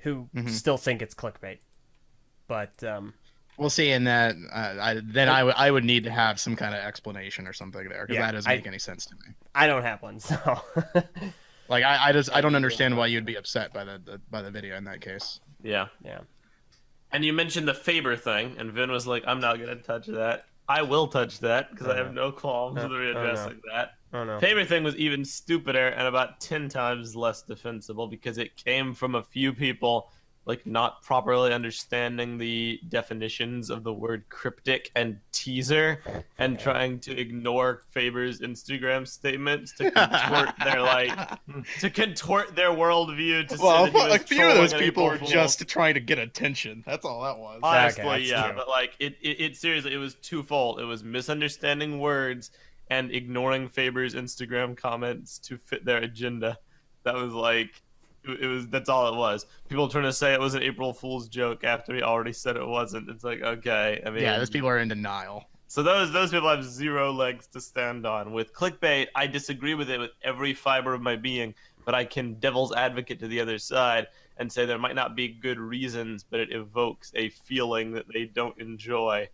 C: who still think it's clickbait. But
B: We'll see. In that, I would need to have some kind of explanation or something there, because
C: Yeah,
B: that doesn't make any sense to me.
C: I don't have one, so
B: Like I don't understand why you'd be upset by the video in that case.
A: Yeah.
C: yeah.
A: And you mentioned the Faber thing, and Vin was like, I'm not going to touch that. I will touch that, because I have no qualms with readdressing that.
C: Oh no.
A: Faber thing was even stupider and about 10 times less defensible, because it came from a few people like not properly understanding the definitions of the word cryptic and teaser, and trying to ignore Faber's Instagram statements to contort their worldview to say that he was
B: a few of those
A: trolling
B: people were
A: people.
B: just trying to get attention. That's all that was.
A: Honestly,
C: that's
A: yeah,
C: true.
A: but like it seriously, it was twofold. It was misunderstanding words and ignoring Faber's Instagram comments to fit their agenda. That was like, it was. That's all it was. People trying to say it was an April Fool's joke after he already said it wasn't. It's like, okay, I mean,
B: Yeah, those people are in denial.
A: so those people have zero legs to stand on. With clickbait, I disagree with it with every fiber of my being, but I can devil's advocate to the other side and say there might not be good reasons, but it evokes a feeling that they don't enjoy.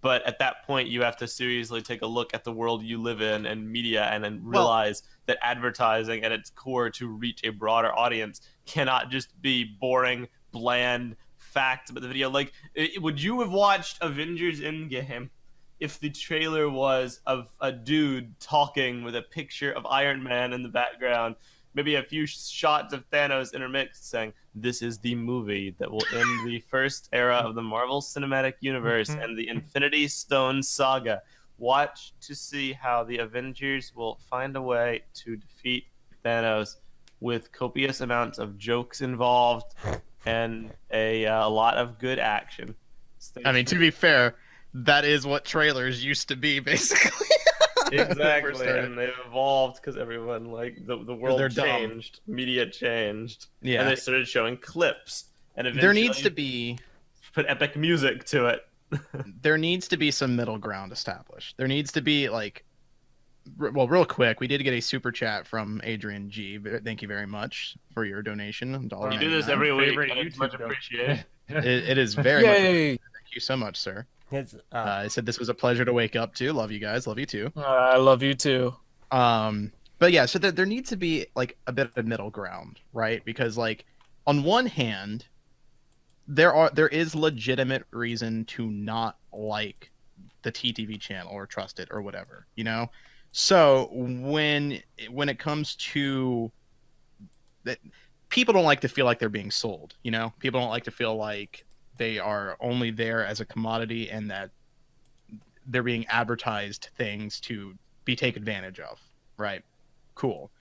A: But at that point, you have to seriously take a look at the world you live in and media, and then realize that advertising at its core to reach a broader audience cannot just be boring, bland facts about the video. Like, would you have watched Avengers Endgame if the trailer was of a dude talking with a picture of Iron Man in the background, maybe a few shots of Thanos intermixed, saying, "This is the movie that will end the first era of the Marvel Cinematic Universe and the Infinity Stone saga. Watch to see how the Avengers will find a way to defeat Thanos with copious amounts of jokes involved and a lot of good action."
B: I mean, to be fair, that is what trailers used to be, basically.
A: Exactly, and they've evolved because everyone, like, the world
B: they're dumb.
A: changed, media changed,
B: Yeah.
A: and they started showing clips, and
B: There needs to be
A: put epic music to it.
B: there needs to be some middle ground established. There needs to be, like, well, real quick, we did get a super chat from Adrian G. Thank you very much for your donation.
A: You do this every week,
E: Favorite
A: and it's
E: YouTube
A: much
E: donor.
A: appreciated.
B: It is very much.
D: Yay!
B: Thank you so much, sir.
C: It's,
B: I said this was a pleasure to wake up to. Love you guys. Love you too.
D: I love you too.
B: But yeah, so there needs to be, like, a bit of middle ground, right? Because, like, on one hand, there is legitimate reason to not like the TTV channel or trust it or whatever, you know. So when it comes to that, people don't like to feel like they're being sold, you know. People don't like to feel like they are only there as a commodity and that they're being advertised things to be taken advantage of, right? Cool.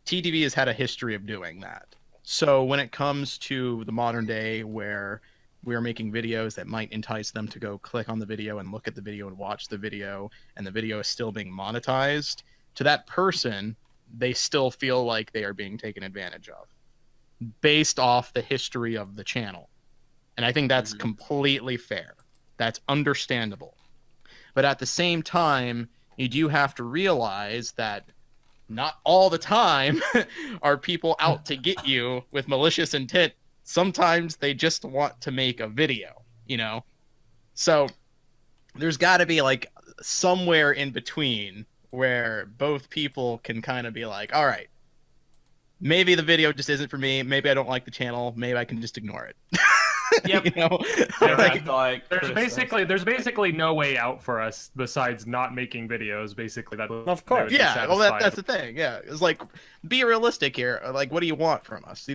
B: TTV has had a history of doing that. So when it comes to the modern day where we are making videos that might entice them to go click on the video and look at the video and watch the video, and the video is still being monetized, to that person, they still feel like they are being taken advantage of based off the history of the channel. And I think that's completely fair. That's understandable. But at the same time, you do have to realize that not all the time are people out to get you with malicious intent. Sometimes they just want to make a video, you know? So there's got to be, like, somewhere in between where both people can kind of be like, all right, maybe the video just isn't for me. Maybe I don't like the channel. Maybe I can just ignore it.
A: Yep.
B: You know?
A: Like,
E: There's basically no way out for us besides not making videos. Basically, that
C: Of course.
B: Yeah, well, that's the thing. Yeah, it's like, be realistic here. Like, what do you want from us?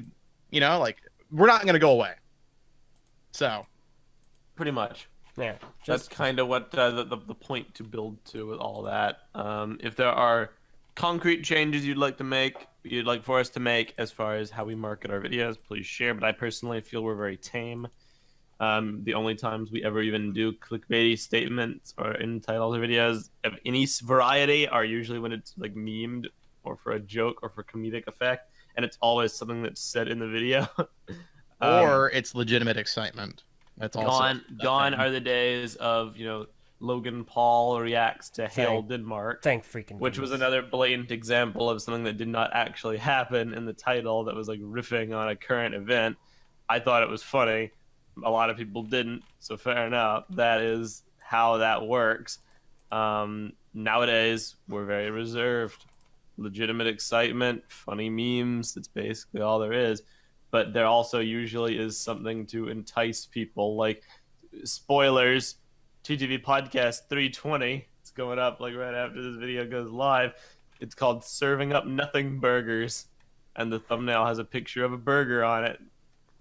B: You know, like, we're not going to go away. So,
A: pretty much.
C: Yeah.
A: That's kind of what the point to build to with all that. If there are concrete changes you'd like for us to make as far as how we market our videos, please share. But I personally feel we're very tame. The only times we ever even do clickbaity statements or in titles or videos of any variety are usually when it's, like, memed or for a joke or for comedic effect, and it's always something that's said in the video.
B: or it's legitimate excitement. That's also
A: gone are the days of, you know, Logan Paul reacts to Hail Denmark,
C: Thank freaking
A: which was
C: goodness.
A: another blatant example of something that did not actually happen in the title that was, like, riffing on a current event. I thought it was funny. A lot of people didn't, so fair enough. That is how that works. Nowadays, we're very reserved. Legitimate excitement, funny memes, that's basically all there is. But there also usually is something to entice people, like, spoilers, TTV Podcast 320. It's going up, like, right after this video goes live. It's called Serving Up Nothing Burgers, and the thumbnail has a picture of a burger on it.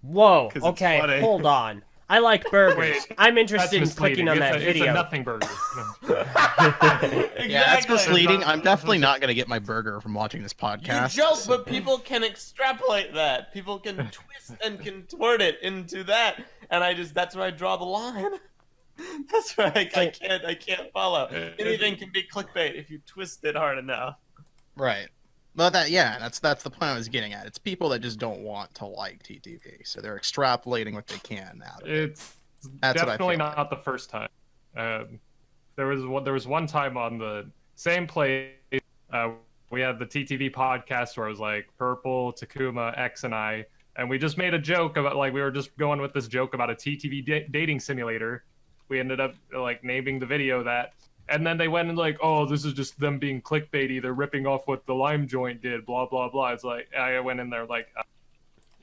C: Whoa.
A: 'Cause it's
C: Okay,
A: funny.
C: hold on. I like burgers.
E: Wait,
C: I'm
E: That's
C: interested in clicking
E: misleading.
C: on
E: It's
C: that
E: a
C: video.
E: nothing burger.
B: Yeah, that's
A: Exactly.
B: misleading. I'm definitely not going to get my burger from watching this
A: You
B: podcast.
A: joke, but people can extrapolate that. People can twist and contort it into that, and that's where I draw the line. That's where I can't follow. Anything can be clickbait if you twist it hard enough.
B: Right. But that's the point I was getting at. It's people that just don't want to like TTV, so they're extrapolating what they can out of it.
E: It's
B: That's what I
E: definitely
B: feel
E: not the first time. There was one time on the same place. We had the TTV podcast where it was like Purple, Takuma, X, and I, and we just made a joke about, like, we were just going with this joke about a TTV dating simulator. We ended up, like, naming the video that. And then they went and, like, oh, this is just them being clickbaity. They're ripping off what the Lime Joint did, blah, blah, blah. It's like, I went in there, like,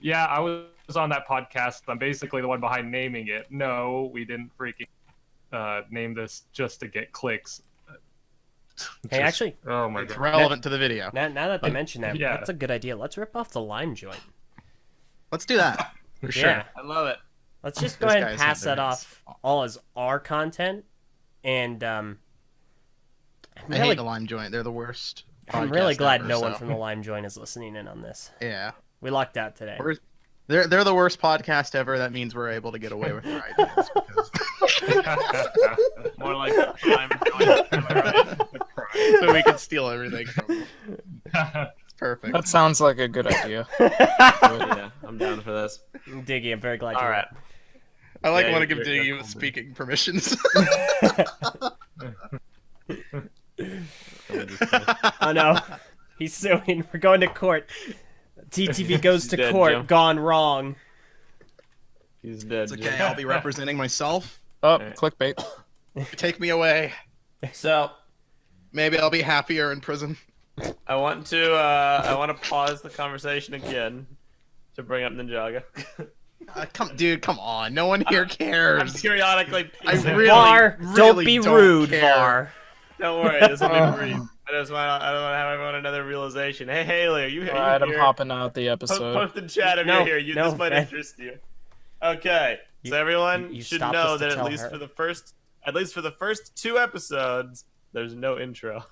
E: Yeah, I was on that podcast. I'm basically the one behind naming it. No, we didn't freaking name this just to get clicks.
C: Hey, actually,
E: Oh my
B: It's
E: god.
B: relevant to the video.
C: now that they mention that,
E: yeah.
C: that's a good idea. Let's rip off the lime joint.
B: Let's do that. For sure.
C: Yeah.
A: I love it.
C: Let's just go
B: This
C: ahead and
B: guy's
C: pass that
B: hilarious.
C: off all as our content. And I'm
B: I
C: really,
B: hate the lime joint. They're the worst.
C: I'm really
B: podcast
C: glad
B: ever,
C: no one
B: so-
C: from the lime joint is listening in on this.
B: Yeah.
C: We lucked out today.
B: They're the worst podcast ever. That means we're able to get away with our ideas. Because...
A: More like I'm
B: so we can steal everything from them. It's perfect.
D: That sounds like a good idea.
A: Yeah, I'm down for this.
C: Diggy, I'm very glad
A: All
C: you're
A: right.
B: I like
A: Yeah,
B: want to give
A: you're
B: Diggy
A: cool,
B: speaking permissions.
C: Oh no, he's suing. We're going to court. TTV goes to
A: Dead,
C: court.
A: Joe.
C: Gone wrong.
A: He's dead.
B: It's okay. I'll be representing myself.
D: Oh,
A: Alright.
D: clickbait.
B: Take me away.
A: So
B: Maybe I'll be happier in prison.
A: I want to pause the conversation again to bring up Ninjago.
B: Come on. No one here
A: I'm
B: cares.
A: periodically
B: I
A: pacing.
B: really-
C: Var, don't
B: really
C: be
B: don't
C: rude,
B: care.
C: Var.
A: Don't worry, this will be brief. I don't want to have everyone another realization. Hey Haley, are you here?
D: Alright, I'm
A: here?
D: hopping out the episode.
A: Post in chat if
C: No,
A: you're here.
C: no,
A: This might
C: man.
A: interest you. Okay,
C: You-
A: so everyone
C: you
A: should
C: stopped
A: know
C: us to
A: that
C: tell
A: at least
C: her.
A: for the first 2 episodes, there's no intro.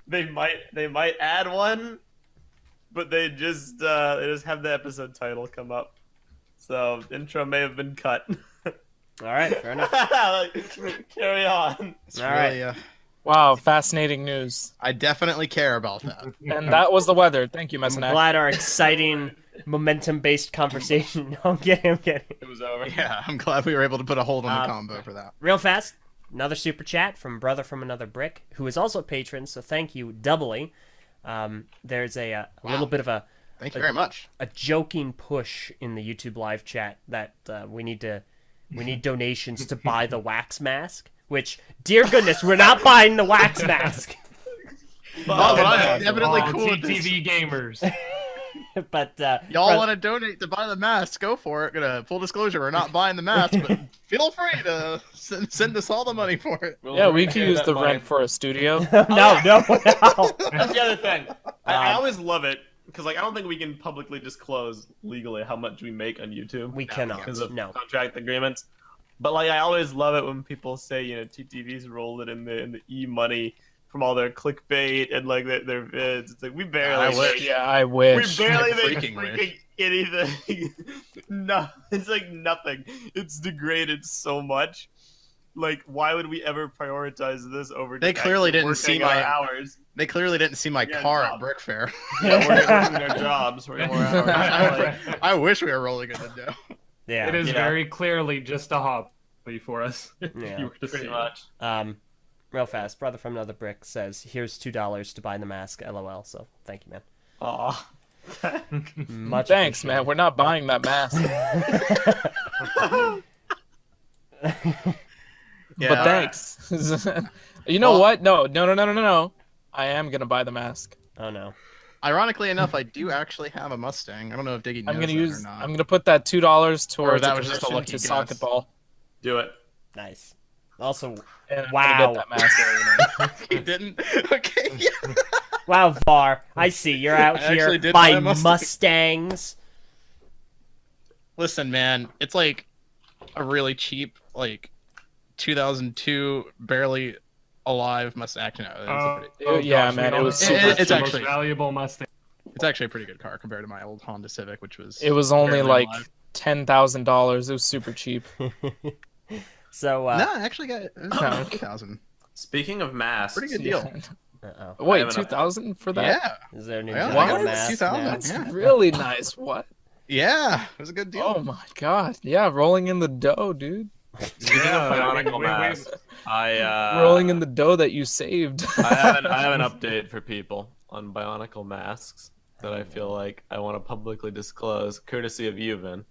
A: They might add one, but they just have the episode title come up. So intro may have been cut.
C: All right, fair enough.
A: Carry on.
B: It's
C: All
B: really,
D: Wow, fascinating news.
B: I definitely care about that.
D: And that was the weather. Thank you,
C: I'm
D: Messenac.
C: glad our exciting momentum-based conversation. I'm getting.
A: It was over.
B: Yeah, I'm glad we were able to put a hold on the
C: Uh,
B: combo for that.
C: Real fast, another super chat from Brother from Another Brick, who is also a patron, so thank you doubly. There's a little bit of a
B: Thank you very much.
C: joking push in the YouTube live chat that we need donations to buy the wax mask. Which, dear goodness, we're not buying the wax mask.
B: Oh, but I'm
A: Oh,
B: definitely cool with this.
E: TTV gamers.
C: But
B: Y'all want to donate to buy the mask? Go for it. Gonna full disclosure, we're not buying the mask, but feel free to send us all the money for it.
D: Yeah, we could use
A: that
D: the
A: money.
D: rent for a studio.
C: no.
A: That's the other thing. I always love it because I don't think we can publicly disclose legally how much we make on YouTube.
C: We cannot.
A: because of
C: No.
A: contract agreements. But I always love it when people say TTV's rolled it in the e-money from all their clickbait and their vids. It's like we barely.
B: I
A: make-
B: wish.
D: Yeah, I wish.
A: We barely
B: I
A: make
B: freaking
A: freaking
B: wish.
A: anything. No, it's like nothing. It's degraded so much. Like, why would we ever prioritize this over?
B: They
A: just
B: clearly
A: actually
B: didn't see
A: working our
B: my-
A: hours.
B: They clearly didn't see my
A: Yeah,
B: car
A: job.
B: at BrickFair.
A: Yeah, we're working our jobs. We're more hours.
B: I wish we were rolling in the dough.
C: Yeah.
E: It is
A: Yeah.
E: very clearly just a hobby for us.
C: Yeah.
E: You were to
A: Pretty
E: see.
A: much.
C: Real fast, Brother from Another Brick says, "Here's $2 to buy the mask." LOL. So thank you, man.
A: Aw.
C: Much.
D: Thanks, man. We're not buying that mask.
B: Yeah.
D: But thanks. You know
B: Well-
D: what? No. I am gonna buy the mask.
C: Oh no.
B: Ironically enough, I do actually have a Mustang. I don't know if Diggy knows
D: I'm gonna
B: that or
D: use.
B: not.
D: I'm gonna put that $2 towards
B: that
D: a
B: was just a
D: conversion
B: lucky
D: to
B: guess.
D: socket ball.
A: Do it.
C: Nice. Also,
D: And I'm
C: Wow.
D: gonna get that mask.
B: He didn't. Okay.
C: wow, Var. I see you're out
B: I
C: here
B: actually did buy a
C: buying
B: Mustang.
C: Mustangs.
B: Listen, man, it's like a really cheap, 2002, barely alive Mustang. No,
D: Yeah,
E: gosh,
D: man,
E: we
D: it
E: all
D: was
E: know
D: super
E: that's
B: It's
E: the
B: actually-
E: most valuable Mustang.
B: it's actually a pretty good car compared to my old Honda Civic, which was.
D: It was only
B: barely
D: like
B: alive.
D: $10,000. It was super cheap.
C: So,
B: No, I actually got it. It was 2000.
A: Speaking of masks,
B: Pretty good deal.
C: uh-oh.
D: Wait,
A: have an
D: 2,000 for that?
B: Yeah,
C: Is there a new
B: Yeah,
C: Ninjago
B: I got it.
C: mask
B: 2000.
C: now?
D: That's
B: Yeah.
D: really nice. What?
B: yeah, it was a good deal.
D: Oh my god. Yeah, rolling in the dough, dude.
A: speaking of Bionicle
E: wait.
A: masks, I
D: Rolling in the dough that you saved.
A: I have an update for people on Bionicle masks that I feel like I want to publicly disclose, courtesy of you, Vin.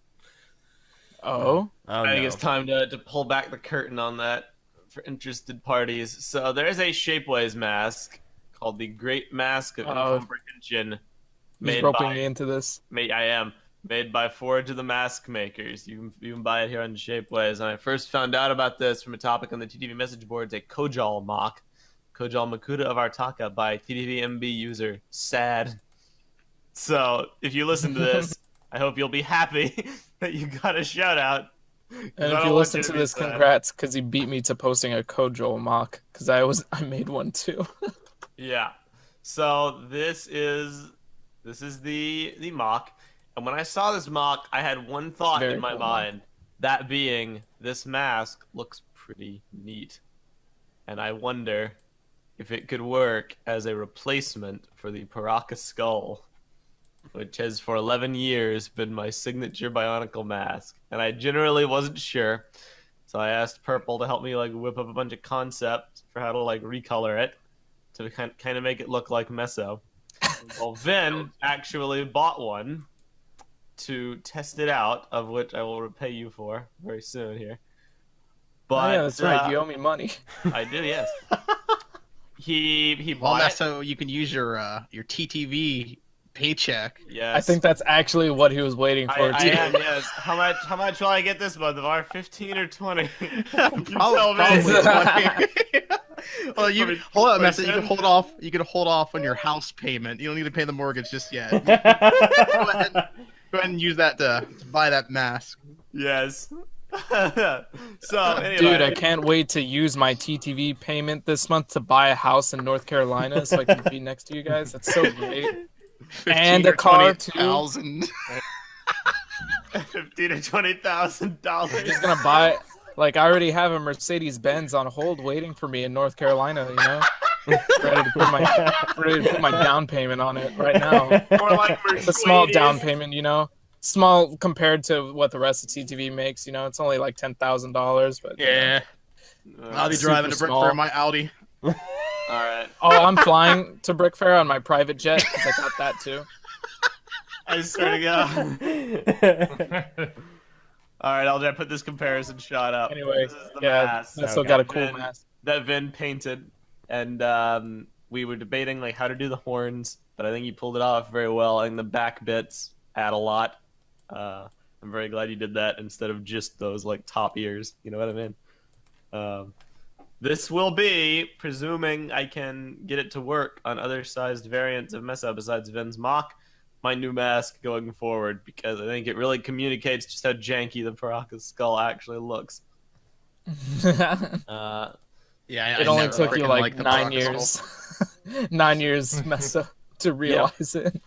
D: Oh?
C: Oh,
A: I think
C: no.
A: it's time to pull back the curtain on that for interested parties. So there's a Shapeways mask called the Great Mask of
D: Oh.
A: Incomprehension Made
D: roping
A: by,
D: me into this.
A: I am. Made by Forge of the Mask Makers. You can buy it here on Shapeways. And I first found out about this from a topic on the TTV message boards, a Kojal mock. Kojal Makuta of Artaka by TTV MB user Sad. So, if you listen to this, I hope you'll be happy that you got a shout out.
D: And if you listen to this, congrats, because he beat me to posting a Kojo mock, because I made one too.
A: Yeah. So this is the mock, and when I saw this mock, I had one thought in my mind, that being this mask looks pretty neat, and I wonder if it could work as a replacement for the Paraka skull, which has for 11 years been my signature Bionicle mask, and I generally wasn't sure, so I asked Purple to help me like whip up a bunch of concepts for how to like recolor it to kind of make it look like Meso. Well, Vin actually bought one to test it out, of which I will repay you for very soon here. But
D: yeah, that's right. You owe me money.
A: I do, yes. He
B: Well,
A: bought it.
B: so you can use your TTV paycheck.
A: Yes.
D: I think that's actually what he was waiting for.
A: I am, yes. How much will I get this month? Var 15 or 20?
B: Probably 20. Well, you hold on, Meso. You can hold off. You can hold off on your house payment. You don't need to pay the mortgage just yet. Go ahead and use that to buy that mask.
A: Yes. So anyway.
D: Dude, I can't wait to use my TTV payment this month to buy a house in North Carolina so I can be next to you guys. That's so great. And a car too.
B: $15,000.
A: $15,000 to $20,000.
D: I'm just gonna buy. Like, I already have a Mercedes Benz on hold waiting for me in North Carolina. You know, ready to put my down payment on it right now.
A: Or like
D: It's a small down payment, you know. Small compared to what the rest of TTV makes. You know, it's only like $10,000. But
B: Yeah. I'll be driving to BrickFair in my Audi.
A: All right.
D: Oh, I'm flying to BrickFair on my private jet because I got that too.
A: I swear to God. All right, Eljay, put this comparison shot up.
D: Anyway,
A: this is the
D: yeah,
A: mask
D: I still got a cool mask.
A: that Vin painted, and we were debating like how to do the horns, but I think you pulled it off very well. I think the back bits add a lot. I'm very glad you did that instead of just those like top ears. You know what I mean? This will be, presuming I can get it to work on other sized variants of Meso besides Vin's mock, my new mask going forward, because I think it really communicates just how janky the Paraka skull actually looks.
B: Yeah,
D: It only took you like 9 years. 9 years, Meso, to realize it.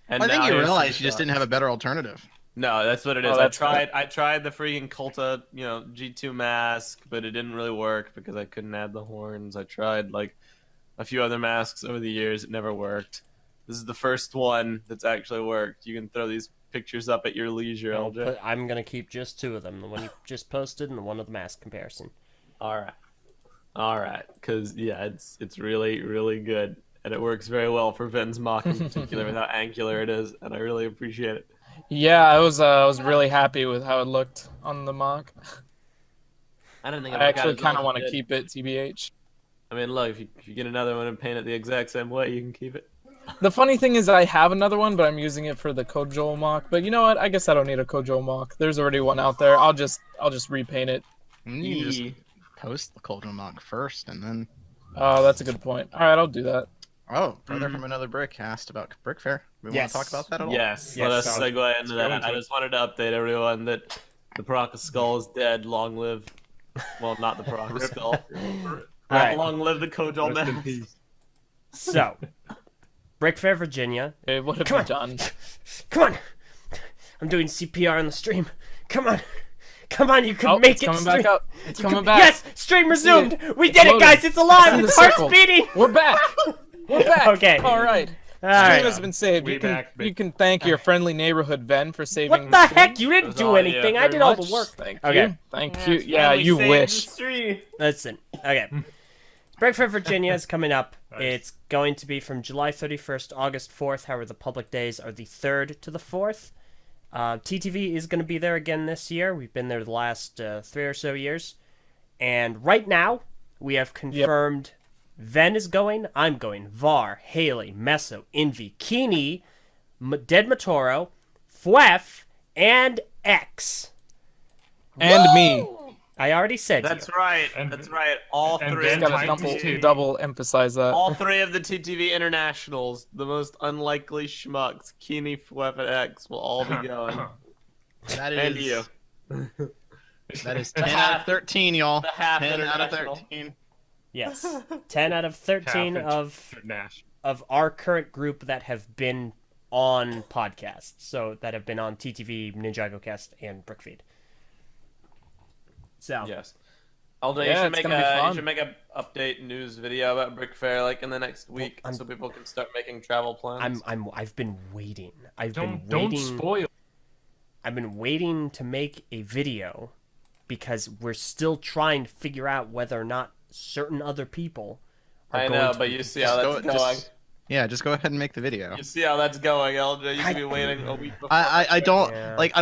A: And
B: I think
A: now
B: you
A: here's
B: realized
A: some
B: you just
A: stuff.
B: didn't have a better alternative.
A: No, that's what it is.
D: Oh, that's
A: I tried the freaking Colta, G2 mask, but it didn't really work because I couldn't add the horns. I tried like a few other masks over the years. It never worked. This is the first one that's actually worked. You can throw these pictures up at your leisure, Eljay.
C: But I'm gonna keep just two of them: the one you just posted and the one of the mask comparison.
A: All right, because yeah, it's really really good, and it works very well for Vin's mock in particular with how angular it is, and I really appreciate it.
D: Yeah, I was really happy with how it looked on the mock.
A: I don't think
D: I actually kind of want to keep it, TBH.
A: I mean, look, if you get another one and paint it the exact same way, you can keep it.
D: The funny thing is I have another one, but I'm using it for the Kojo mock. But you know what? I guess I don't need a Kojo mock. There's already one out there. I'll just repaint it.
B: You can just post the Coldron mock first, and then.
D: Oh, that's a good point. All right, I'll do that.
B: Oh, brother from another brick asked about BrickFair. We
C: Yes.
B: want to talk about that at all?
A: Yes,
C: Yes,
A: let us
C: sounds-
A: segue into that.
C: going to.
A: I just wanted to update everyone that the Paraka skull is dead. Long live, well, not the Paraka skull.
C: right.
A: Long live the Kojal
E: Rest in
A: mask.
E: peace.
C: So, BrickFair Virginia.
D: Hey, what have
C: Come
D: you
C: on.
D: done?
C: Come on, I'm doing CPR on the stream. Come on, you can
D: Oh,
C: make
D: it's
C: it.
D: coming
C: stream.
D: back up. It's coming back.
C: Yes, stream resumed. We did it,
D: loading.
C: guys. It's alive.
D: It's in
C: Its
D: the
C: heart's
D: circle.
C: beating.
D: We're back. We're back.
C: Okay.
D: All right.
C: All
D: Stream
C: right.
D: has been saved.
E: We
D: You can
E: back, bitch.
D: you can thank your friendly neighborhood Ven for saving
C: What the
D: stream.
C: heck? You didn't
A: was
C: do
A: all you.
C: anything. I
A: Very
C: did all
D: Much.
C: the work.
D: Thank
C: Okay.
D: you. Thank you. Yeah, you wish.
C: Listen. Okay. BrickFair Virginia is coming up.
E: Nice.
C: It's going to be from July 31st to August 4th. However, the public days are the 3rd to the 4th. TTV is going to be there again this year. We've been there the last 3 or so years. And right now, we have confirmed Ven is going. I'm going. Var, Haley, Meso, Invi, Kini, Dead Matoro, Fwef, and X.
D: And me.
C: I already said
A: That's
C: you.
A: right.
E: And-
A: That's right. All
E: and
A: three.
E: Ben
A: Of
D: Gotta
A: the
E: Titans
A: TTV
E: too.
D: double emphasize that.
A: All three of the TTV internationals, the most unlikely schmucks, Keeney, Fwef, and X, will all be going.
B: That
A: And
B: is
A: you.
B: that is
A: The
B: 10 out
A: half-
B: of 13, y'all.
A: The half
B: 10 out of
A: international.
B: 13.
C: Yes. 10 out of 13
E: Half Nash.
C: of our current group that have been on podcasts. So that have been on TTV, Ninjago Cast, and BrickFeed. So
A: Yes. Eljay,
D: Yeah,
A: you
D: it's
A: should
D: gonna be fun.
A: make a update news video about BrickFair like in the next week,
C: I'm-
A: so people can start making travel plans.
C: I've been waiting.
E: Don't spoil.
C: I've been waiting to make a video because we're still trying to figure out whether or not certain other people are
A: I
C: going
A: know,
C: to
A: but
C: be
A: you see how that's going.
B: Just go ahead and make the video.
A: You see how that's going, Eljay. You could be waiting a week before.
B: I don't
C: Yeah.
B: like. I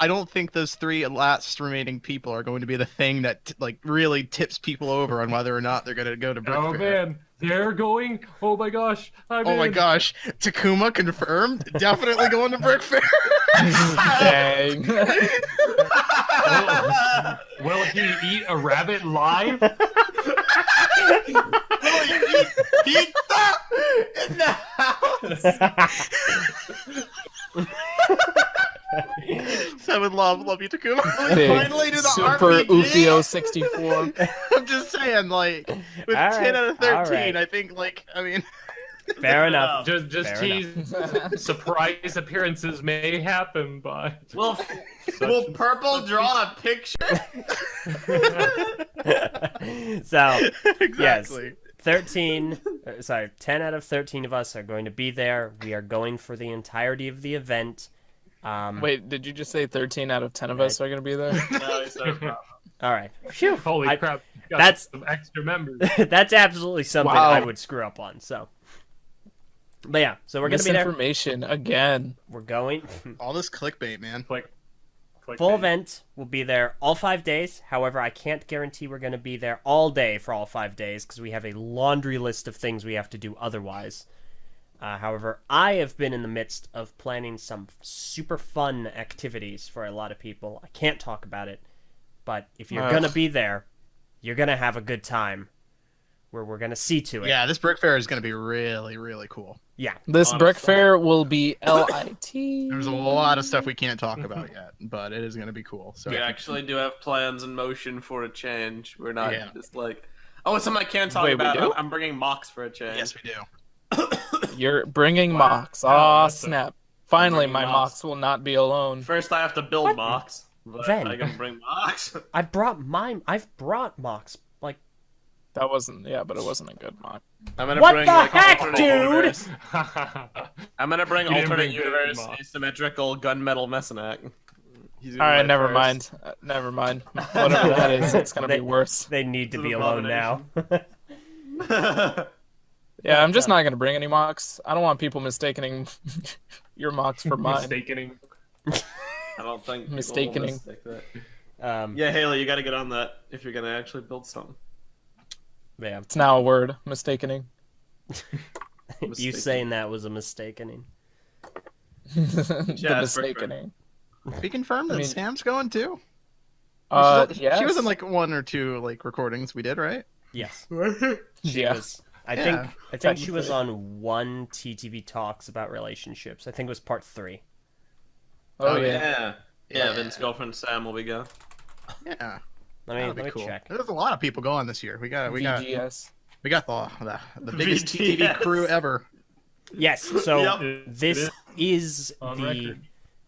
B: don't think those 3 last remaining people are going to be the thing that like really tips people over on whether or not they're going to go to BrickFair.
E: Oh man, they're going. Oh my gosh. I'm
B: Oh my
E: in.
B: gosh, Takuma confirmed. Definitely going to BrickFair.
D: Dang.
E: Will he eat a rabbit live?
A: Pizza in the house.
B: I would love you, Takuma.
D: Big,
A: finally do the
D: super
A: RPG?
D: Ufio 64.
B: I'm just saying, like, with
C: All
B: 10 out of 13,
C: right.
B: I think, like, I mean,
C: Fair enough.
E: Just
C: Fair
E: tease. Surprise appearances may happen, but
A: Will Purple draw a picture?
C: So,
B: exactly.
C: 10 out of 13 of us are going to be there. We are going for the entirety of the event.
D: Wait, did you just say 13 out of 10 of us are going to be there?
A: No, he said no.
C: All right. Phew.
E: holy crap! Got
C: that's-
E: some extra members.
C: That's absolutely something
D: Wow.
C: I would screw up on. So, but yeah, so we're gonna be there.
D: Misinformation again.
C: We're going
B: All this clickbait, man.
E: Click
C: full
E: bait.
C: event. We'll be there all 5 days. However, I can't guarantee we're gonna be there all day for all 5 days because we have a laundry list of things we have to do otherwise. However, I have been in the midst of planning some super fun activities for a lot of people. I can't talk about it, but if you're gonna be there, you're gonna have a good time. Where we're gonna see to it.
B: Yeah, this BrickFair is going to be really, really cool.
C: Yeah.
D: This
A: Honestly.
D: BrickFair will be LIT.
B: There's a lot of stuff we can't talk about yet, but it is going to be cool. So
A: We actually do have plans in motion for a change. We're not
B: Yeah.
A: just like, oh, it's something I can talk
D: Wait, we
A: about.
D: do?
A: I'm bringing mocks for a change.
B: yes, we do.
D: You're bringing
E: Wow.
D: mocks.
E: Wow,
D: Aw,
E: that's a-
D: snap. Finally,
A: bringing
D: my
A: mocks.
D: mocks will not be alone.
A: First, I have to build
C: What?
A: mocks. But
C: Ven.
A: I can bring mocks.
C: I've brought mocks. Like,
D: That wasn't, yeah, but it wasn't a good mock.
A: I'm gonna
C: What
A: bring
C: the
A: like
C: heck,
A: alternate
C: dude?
A: universe. I'm gonna bring
E: You didn't
A: alternate
E: bring good
A: universe
E: mocks.
A: asymmetrical gunmetal Messinac. He's gonna
D: All right,
A: be
D: never
A: first.
D: mind. Never mind. Whatever that is, it's gonna
C: They-
D: be worse.
C: they need to
A: It's
C: be
A: an
C: alone now.
D: Yeah, I'm just not gonna bring any mocks. I don't want people mistaking your mocks for mine.
E: Mistakening.
A: I don't think people will
D: Mistakening.
A: mistake that.
C: Yeah.
A: Yeah, Haley, you got to get on that if you're gonna actually build something.
D: It's now a word. Mistakening.
C: You
A: Mistaken.
C: saying that was a mistakening.
D: The
A: Yeah, it's
D: mistakening.
B: We confirmed that
D: I mean-
B: Sam's going too.
D: Yes.
B: She was in like 1 or 2 like recordings we did, right?
C: Yes.
D: Yeah.
C: I
B: Yeah,
C: think she was on one TTV Talks about relationships. I think it was part 3.
D: Oh yeah.
A: Yeah,
B: Yeah.
A: Vince's girlfriend Sam will be going.
B: Yeah,
C: Let
B: that'll be
C: me
B: cool.
C: check.
B: There's a lot of people going this year. We got
D: VGS.
B: the biggest TTV
A: VGS.
B: crew ever.
C: Yes. So
A: Yep.
C: this is
E: On
C: the
E: record.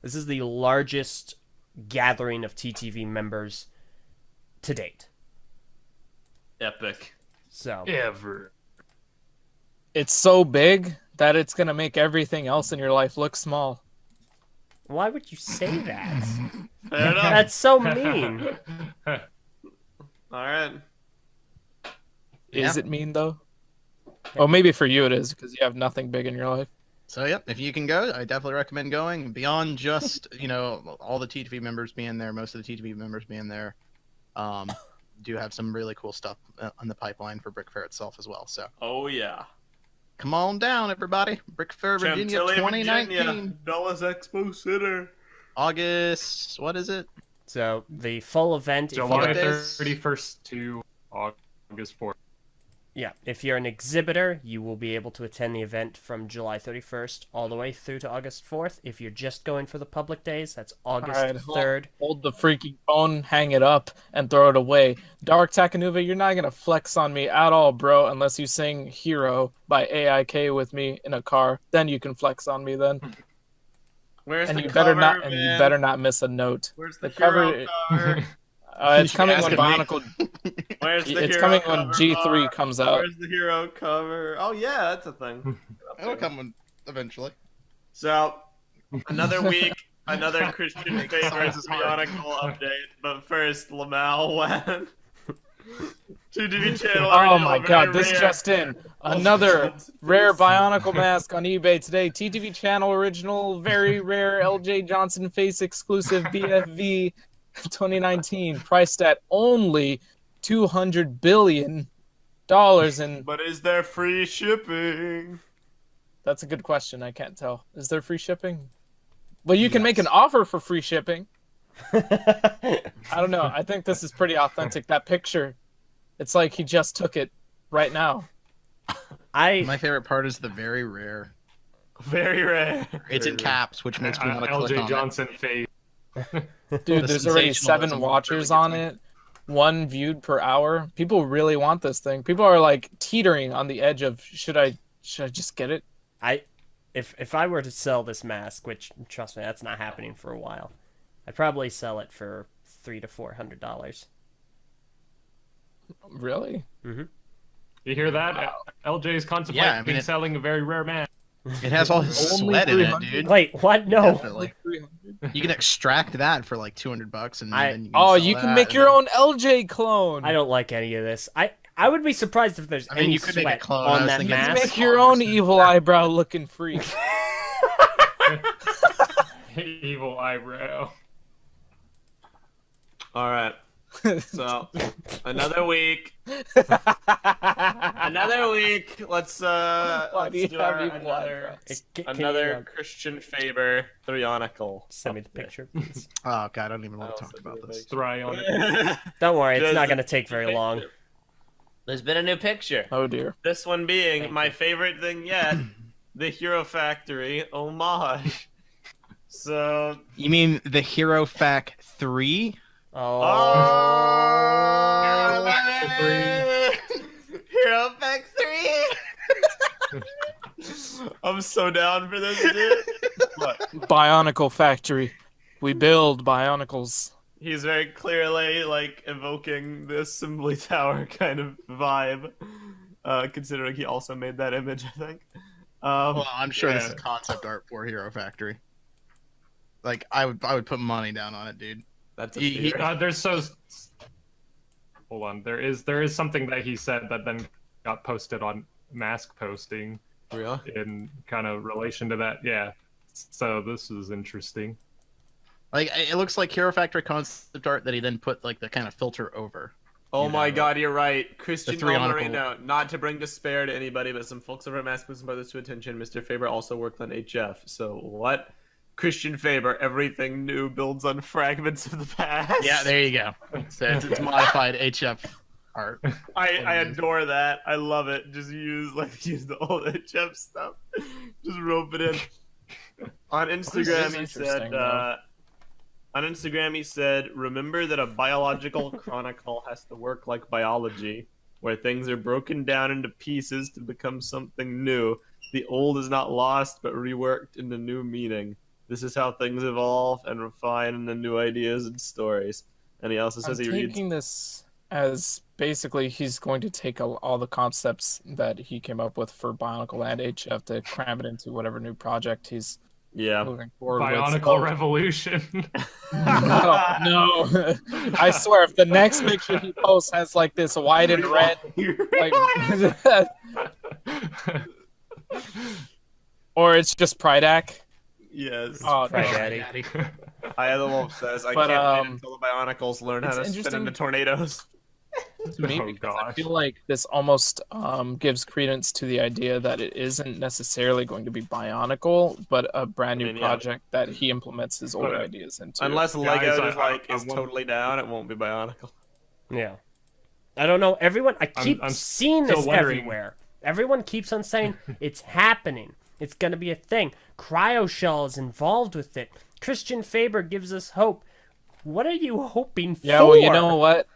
C: this is the largest gathering of TTV members to date.
A: Epic.
C: So
E: Ever.
D: It's so big that it's gonna make everything else in your life look small.
C: why would you say that?
A: Fair enough.
C: That's so mean.
A: All right.
D: Is it mean though? Oh, maybe for you it is because you have nothing big in your life.
B: So yep, if you can go, I definitely recommend going. Beyond just all the TTV members being there, most of the TTV members being there, do have some really cool stuff on the pipeline for BrickFair itself as well. So
A: Oh yeah.
B: Come on down, everybody. BrickFair Virginia
A: Chantilly,
B: 2019.
A: Virginia, Dulles Expo Center.
B: August, what is it?
C: So the full event, if
E: July
C: you're,
B: days?
E: 31st to August 4th.
C: yeah, if you're an exhibitor, you will be able to attend the event from July 31st all the way through to August 4th. If you're just going for the public days, that's August
D: Alright,
C: 3rd.
D: Hold the freaking phone, hang it up, and throw it away. Dark Takanuva, you're not gonna flex on me at all, bro, unless you sing "Hero" by AIK with me in a car. Then you can flex on me. Then,
A: Where's
D: and
A: the
D: you
A: cover,
D: better not,
A: man?
D: and you better not miss a note.
A: Where's the,
D: the
A: hero
D: cover-
A: cover?
D: It's coming when Bionicle.
A: Where's the
D: It's
A: hero
D: coming when
A: cover,
D: G3
A: Mark?
D: comes out.
A: Where's the hero cover? Oh yeah, that's a thing.
B: It'll come eventually.
A: So, another week, another Christian
B: Make
A: favorite
B: sizes hard.
A: Bionicle update. But first, Lamau went. TTV channel.
D: Oh
A: original,
D: my
A: very
D: god, this
A: rare.
D: just in. Another rare Bionicle mask on eBay today. TTV channel original, very rare Eljay Johnson face exclusive BFV 2019, priced at only $200 billion. And
A: But is there free shipping?
D: that's a good question. I can't tell. Is there free shipping? Well, you can make an offer for free shipping. I don't know. I think this is pretty authentic. That picture, it's like he just took it right now.
B: My favorite part is the very rare.
A: Very rare.
B: It's in caps, which makes me want to click
E: LJ
B: on
E: Johnson face.
D: Dude, there's already 7
B: sensationalism
D: watchers
B: really
D: on
B: gets
D: it. 1 viewed per hour. People really want this thing. People are like teetering on the edge of should I just get it?
C: If I were to sell this mask, which trust me, that's not happening for a while, I'd probably sell it for $300 to $400.
D: Really?
C: Mm-hmm.
E: You hear that? LJ's contemplating
B: Yeah, I mean,
E: selling a very rare man.
B: It has all his
D: Only
B: sweat in it,
D: 300?
B: dude.
C: Wait, what? No.
B: Definitely. You can extract that for like $200, and then you can
D: Oh,
B: sell
D: you can
B: that,
D: make
B: and
D: your
B: then-
D: own LJ clone.
C: I don't like any of this. I would be surprised if there's
B: I mean,
C: any
B: you could make a
C: sweat
B: clone. I
C: on
B: was
C: that
B: thinking-
D: You can
C: mask.
D: make your own evil eyebrow looking freak.
E: Evil eyebrow.
A: All right. So, another week. Another week. Let's
D: Why do
A: let's
D: you
A: do
D: have
A: our,
D: evil eyebrows?
A: another Christian Faber Bionicle.
C: Send me the picture, please.
B: Oh god, I don't even want to talk about this.
E: Thry on it.
C: Don't worry, it's
A: There's
C: not
A: a
C: going to take very long.
A: There's been a new picture.
D: Oh dear.
A: This one being my favorite thing yet, the Hero Factory homage. So,
B: You mean the Hero Fac 3?
A: Hero Pack 3! I'm so down for this, dude. What?
D: Bionicle Factory. We build Bionicles.
A: He's very clearly, like, evoking the Assembly Tower kind of vibe. Considering he also made that image, I think.
B: Well, I'm sure this
A: yeah.
B: is concept art for Hero Factory. Like, I would put money down on it, dude.
A: That's a
B: He-
A: theory.
E: There's so. Hold on. There is something that he said that then got posted on mask posting
A: Really?
E: in kind of relation to that. Yeah. So this is interesting.
B: Like, it looks like Hero Factory concept art that he then put, like, the kind of filter over.
A: Oh
B: You
A: my
B: know,
A: god, you're right. Christian
B: three on a
A: Marino, not to bring despair to anybody, but some folks over at Mask Books and Brothers to attention. Mr. Faber also worked on HF. So what? Christian Faber, everything new builds on fragments of the past.
B: Yeah, there you go. So it's modified HF art.
A: I adore that. I love it. Just use the old HF stuff. Just rope it in. On Instagram, he
D: interesting,
A: said.
D: though.
A: On Instagram, he said, "Remember that a biological chronicle has to work like biology, where things are broken down into pieces to become something new. The old is not lost, but reworked into new meaning. This is how things evolve and refine into new ideas and stories." And he also says
D: I'm
A: he reads.
D: taking this as basically he's going to take all the concepts that he came up with for Bionicle and HF to cram it into whatever new project he's
A: Yeah.
D: moving forward with.
E: Bionicle Revolution.
D: No. I swear, if the next picture he posts has like this white and red, like, or it's just Pridak.
A: Yes.
D: Oh,
C: Right,
D: no.
C: Daddy.
A: I the Wolf says, "I
D: But,
A: can't wait until the Bionicles learn how
D: it's
A: to spin
D: interesting-
A: into tornadoes."
D: to me
E: Oh,
D: because I
E: gosh.
D: feel like this almost gives credence to the idea that it isn't necessarily going to be Bionicle, but a brand new
A: I mean, yeah.
D: project that he implements his older
E: But,
D: ideas into.
A: Unless Lego
E: Guys,
A: just like
E: I
A: is
E: want-
A: totally down, it won't be Bionicle.
C: Yeah. I don't know. Everyone, I keep
E: I'm
C: seeing
E: still
C: this
E: wondering-
C: everywhere. Everyone keeps on saying it's happening. It's going to be a thing. CryoShell is involved with it. Christian Faber gives us hope. What are you hoping
D: Yeah,
C: for?
D: well, you know what?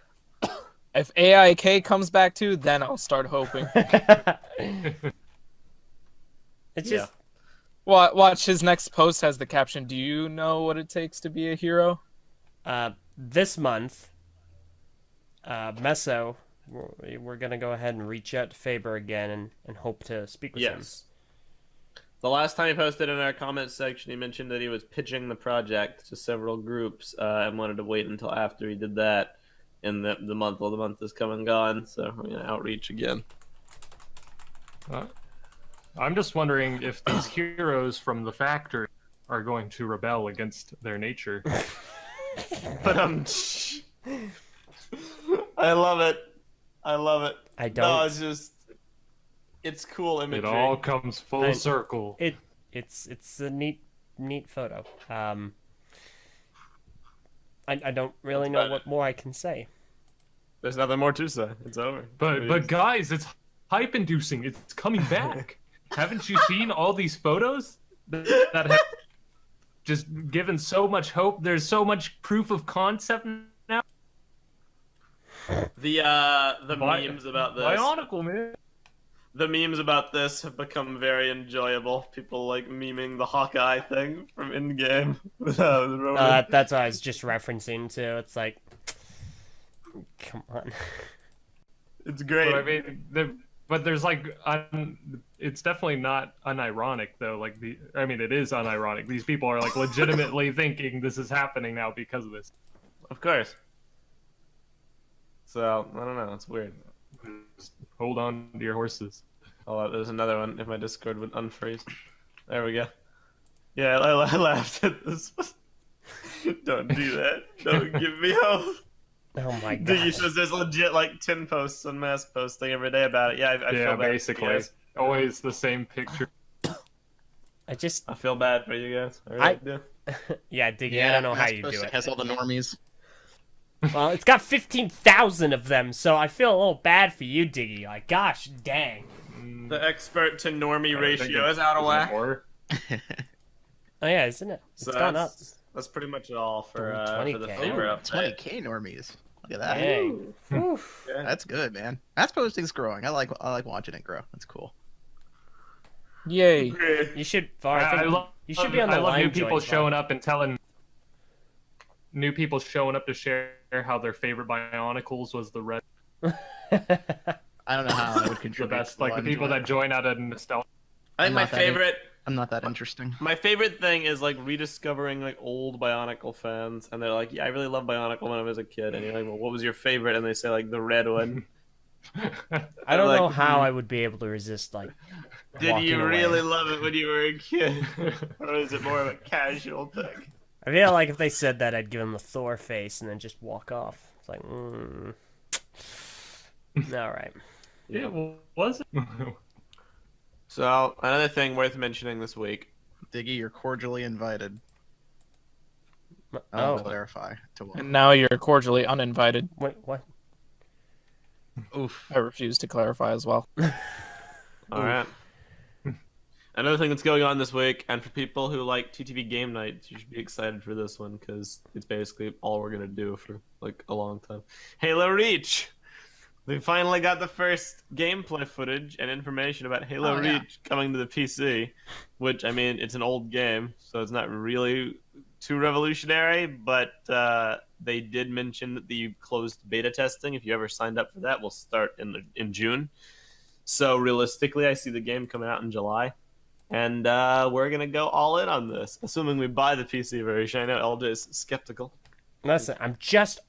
D: If AIK comes back too, then I'll start hoping.
C: It's just
D: Watch, his next post has the caption, "Do you know what it takes to be a hero?"
C: this month, Meso, we're going to go ahead and reach out to Faber again and hope to speak with him.
A: Yes. The last time he posted in our comments section, he mentioned that he was pitching the project to several groups and wanted to wait until after he did that. And the month is come and gone, so we're gonna outreach again.
E: I'm just wondering if these heroes from the factory are going to rebel against their nature.
A: But I love it. I love it.
C: I
A: No,
C: don't.
A: it's just it's cool
E: It
A: imagery.
E: all comes full circle.
C: It's a neat photo. I don't really know what more I can say.
A: There's nothing more to say. It's over.
E: But guys, it's hype inducing. It's coming back. Haven't you seen all these photos that have just given so much hope? There's so much proof of concept now.
A: The memes about this.
E: Bionicle, man.
A: The memes about this have become very enjoyable. People like memeing the Hawkeye thing from Endgame.
C: That's what I was just referencing to. It's like, come on.
A: It's great.
E: But I mean, there's like, it's definitely not unironic though. Like it is unironic. These people are like legitimately thinking this is happening now because of this.
A: Of course. So I don't know. It's weird.
E: Just hold on to your horses.
A: Oh, there's another one. If my Discord would unfreeze. There we go. Yeah, I laughed at this. Don't do that. Don't give me hope.
C: Oh my
A: Diggy
C: god.
A: says there's legit like 10 posts on mask posting every day about it. Yeah, I
E: Yeah,
A: feel bad
E: basically,
A: for you guys.
E: always the same picture.
C: I
A: feel bad for you guys. I really do.
C: yeah, Diggy, I don't know how
B: Mass
C: you do
B: posting
C: it.
B: has all the normies.
C: Well, it's got 15,000 of them, so I feel a little bad for you, Diggy. Like, gosh, dang.
A: The expert to normie
E: I think
A: ratio is out of whack.
E: more.
C: Oh yeah, isn't it? It's
A: So
C: gone up.
A: that's pretty much all for the
C: 20K.
A: Faber
B: Ooh,
A: update.
B: 20k normies. Look at that.
C: Dang. Whew.
A: Yeah.
B: That's good, man. Mass posting's growing. I like watching it grow. That's cool.
D: Yay!
C: You should, Var, I think you should be on the
E: I love
C: line
E: new people
C: joint,
E: showing up and telling new people showing up to share how their favorite Bionicles was the red.
B: I don't know how I would
E: The
B: contribute.
E: best,
B: to
E: like the people that join out of nostalgia.
A: I think
B: I'm
A: my
B: not that
A: favorite
B: I'm not that interesting.
A: My favorite thing is like rediscovering like old Bionicle fans, and they're like, "Yeah, I really loved Bionicle when I was a kid." And you're like, "Well, what was your favorite?" And they say like the red one.
C: I don't
A: like,
C: know how I would be able to resist, like,
A: Did
C: walking
A: you
C: away.
A: really love it when you were a kid, or is it more of a casual thing?
C: I feel like if they said that, I'd give them the Thor face and then just walk off. It's like, all right.
E: Yeah, well, was it?
A: So another thing worth mentioning this week.
B: Diggy, you're cordially invited.
C: Oh,
B: I'll clarify.
D: And now you're cordially uninvited.
C: wait, what?
B: Oof.
D: I refuse to clarify as well.
A: All right. Another thing that's going on this week, and for people who like TTV game nights, you should be excited for this one because it's basically all we're gonna do for like a long time. Halo Reach. We finally got the first gameplay footage and information about Halo
B: Oh, yeah.
A: Reach coming to the PC, which, I mean, it's an old game, so it's not really too revolutionary, but they did mention that the closed beta testing, if you ever signed up for that, will start in June. So realistically, I see the game coming out in July, and we're going to go all in on this, assuming we buy the PC version. I know Eljay is skeptical.
C: Listen,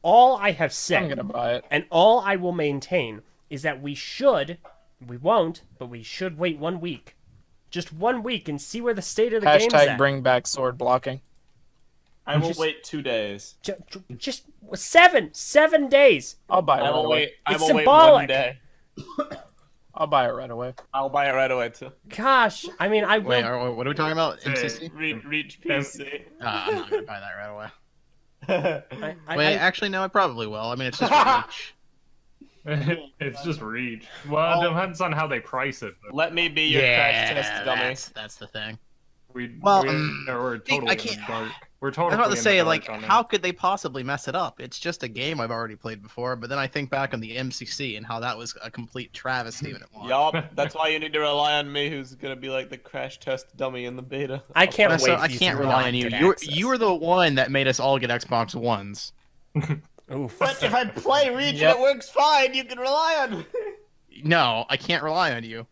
C: all I have
D: I'm
C: said,
D: gonna buy it.
C: and all I will maintain, is that we won't, but we should wait 1 week. Just 1 week and see where the state of the game's
D: Hashtag
C: at.
D: bring back sword blocking.
A: I will wait 2 days.
C: Just 7 days.
D: I'll buy it
A: I
D: right
A: will
D: away.
A: wait. I
C: It's
A: will wait
C: symbolic.
A: 1 day.
D: I'll buy it right away.
A: I'll buy it right away too.
C: Gosh, I mean, I will.
B: Wait, what are we talking about? MCC?
A: Reach PC.
B: I'm not gonna buy that right away.
C: I-
B: Wait, actually, no, I probably will. I mean, it's just reach.
E: It's just reach. Well, it depends on how they price it. But
A: Let me be your crash test dummy.
B: That's the thing.
E: we're totally
B: I
E: in the
B: can't-
E: dark. We're
B: I
E: totally
B: was about to
E: in the
B: say,
E: dark
B: like,
E: on it.
B: how could they possibly mess it up? It's just a game I've already played before, but then I think back on the MCC and how that was a complete travesty when it launched.
A: Yup, that's why you need to rely on me, who's gonna be like the crash test dummy in the beta.
C: I can't
B: So
C: wait. For
B: I
C: you
B: can't
C: to
B: rely
C: not
B: on you.
C: get
B: You
C: access.
B: were the one that made us all get Xbox Ones.
C: Oof.
A: But if I play Reach
D: Yep.
A: and it works fine, you can rely on me.
B: No, I can't rely on you.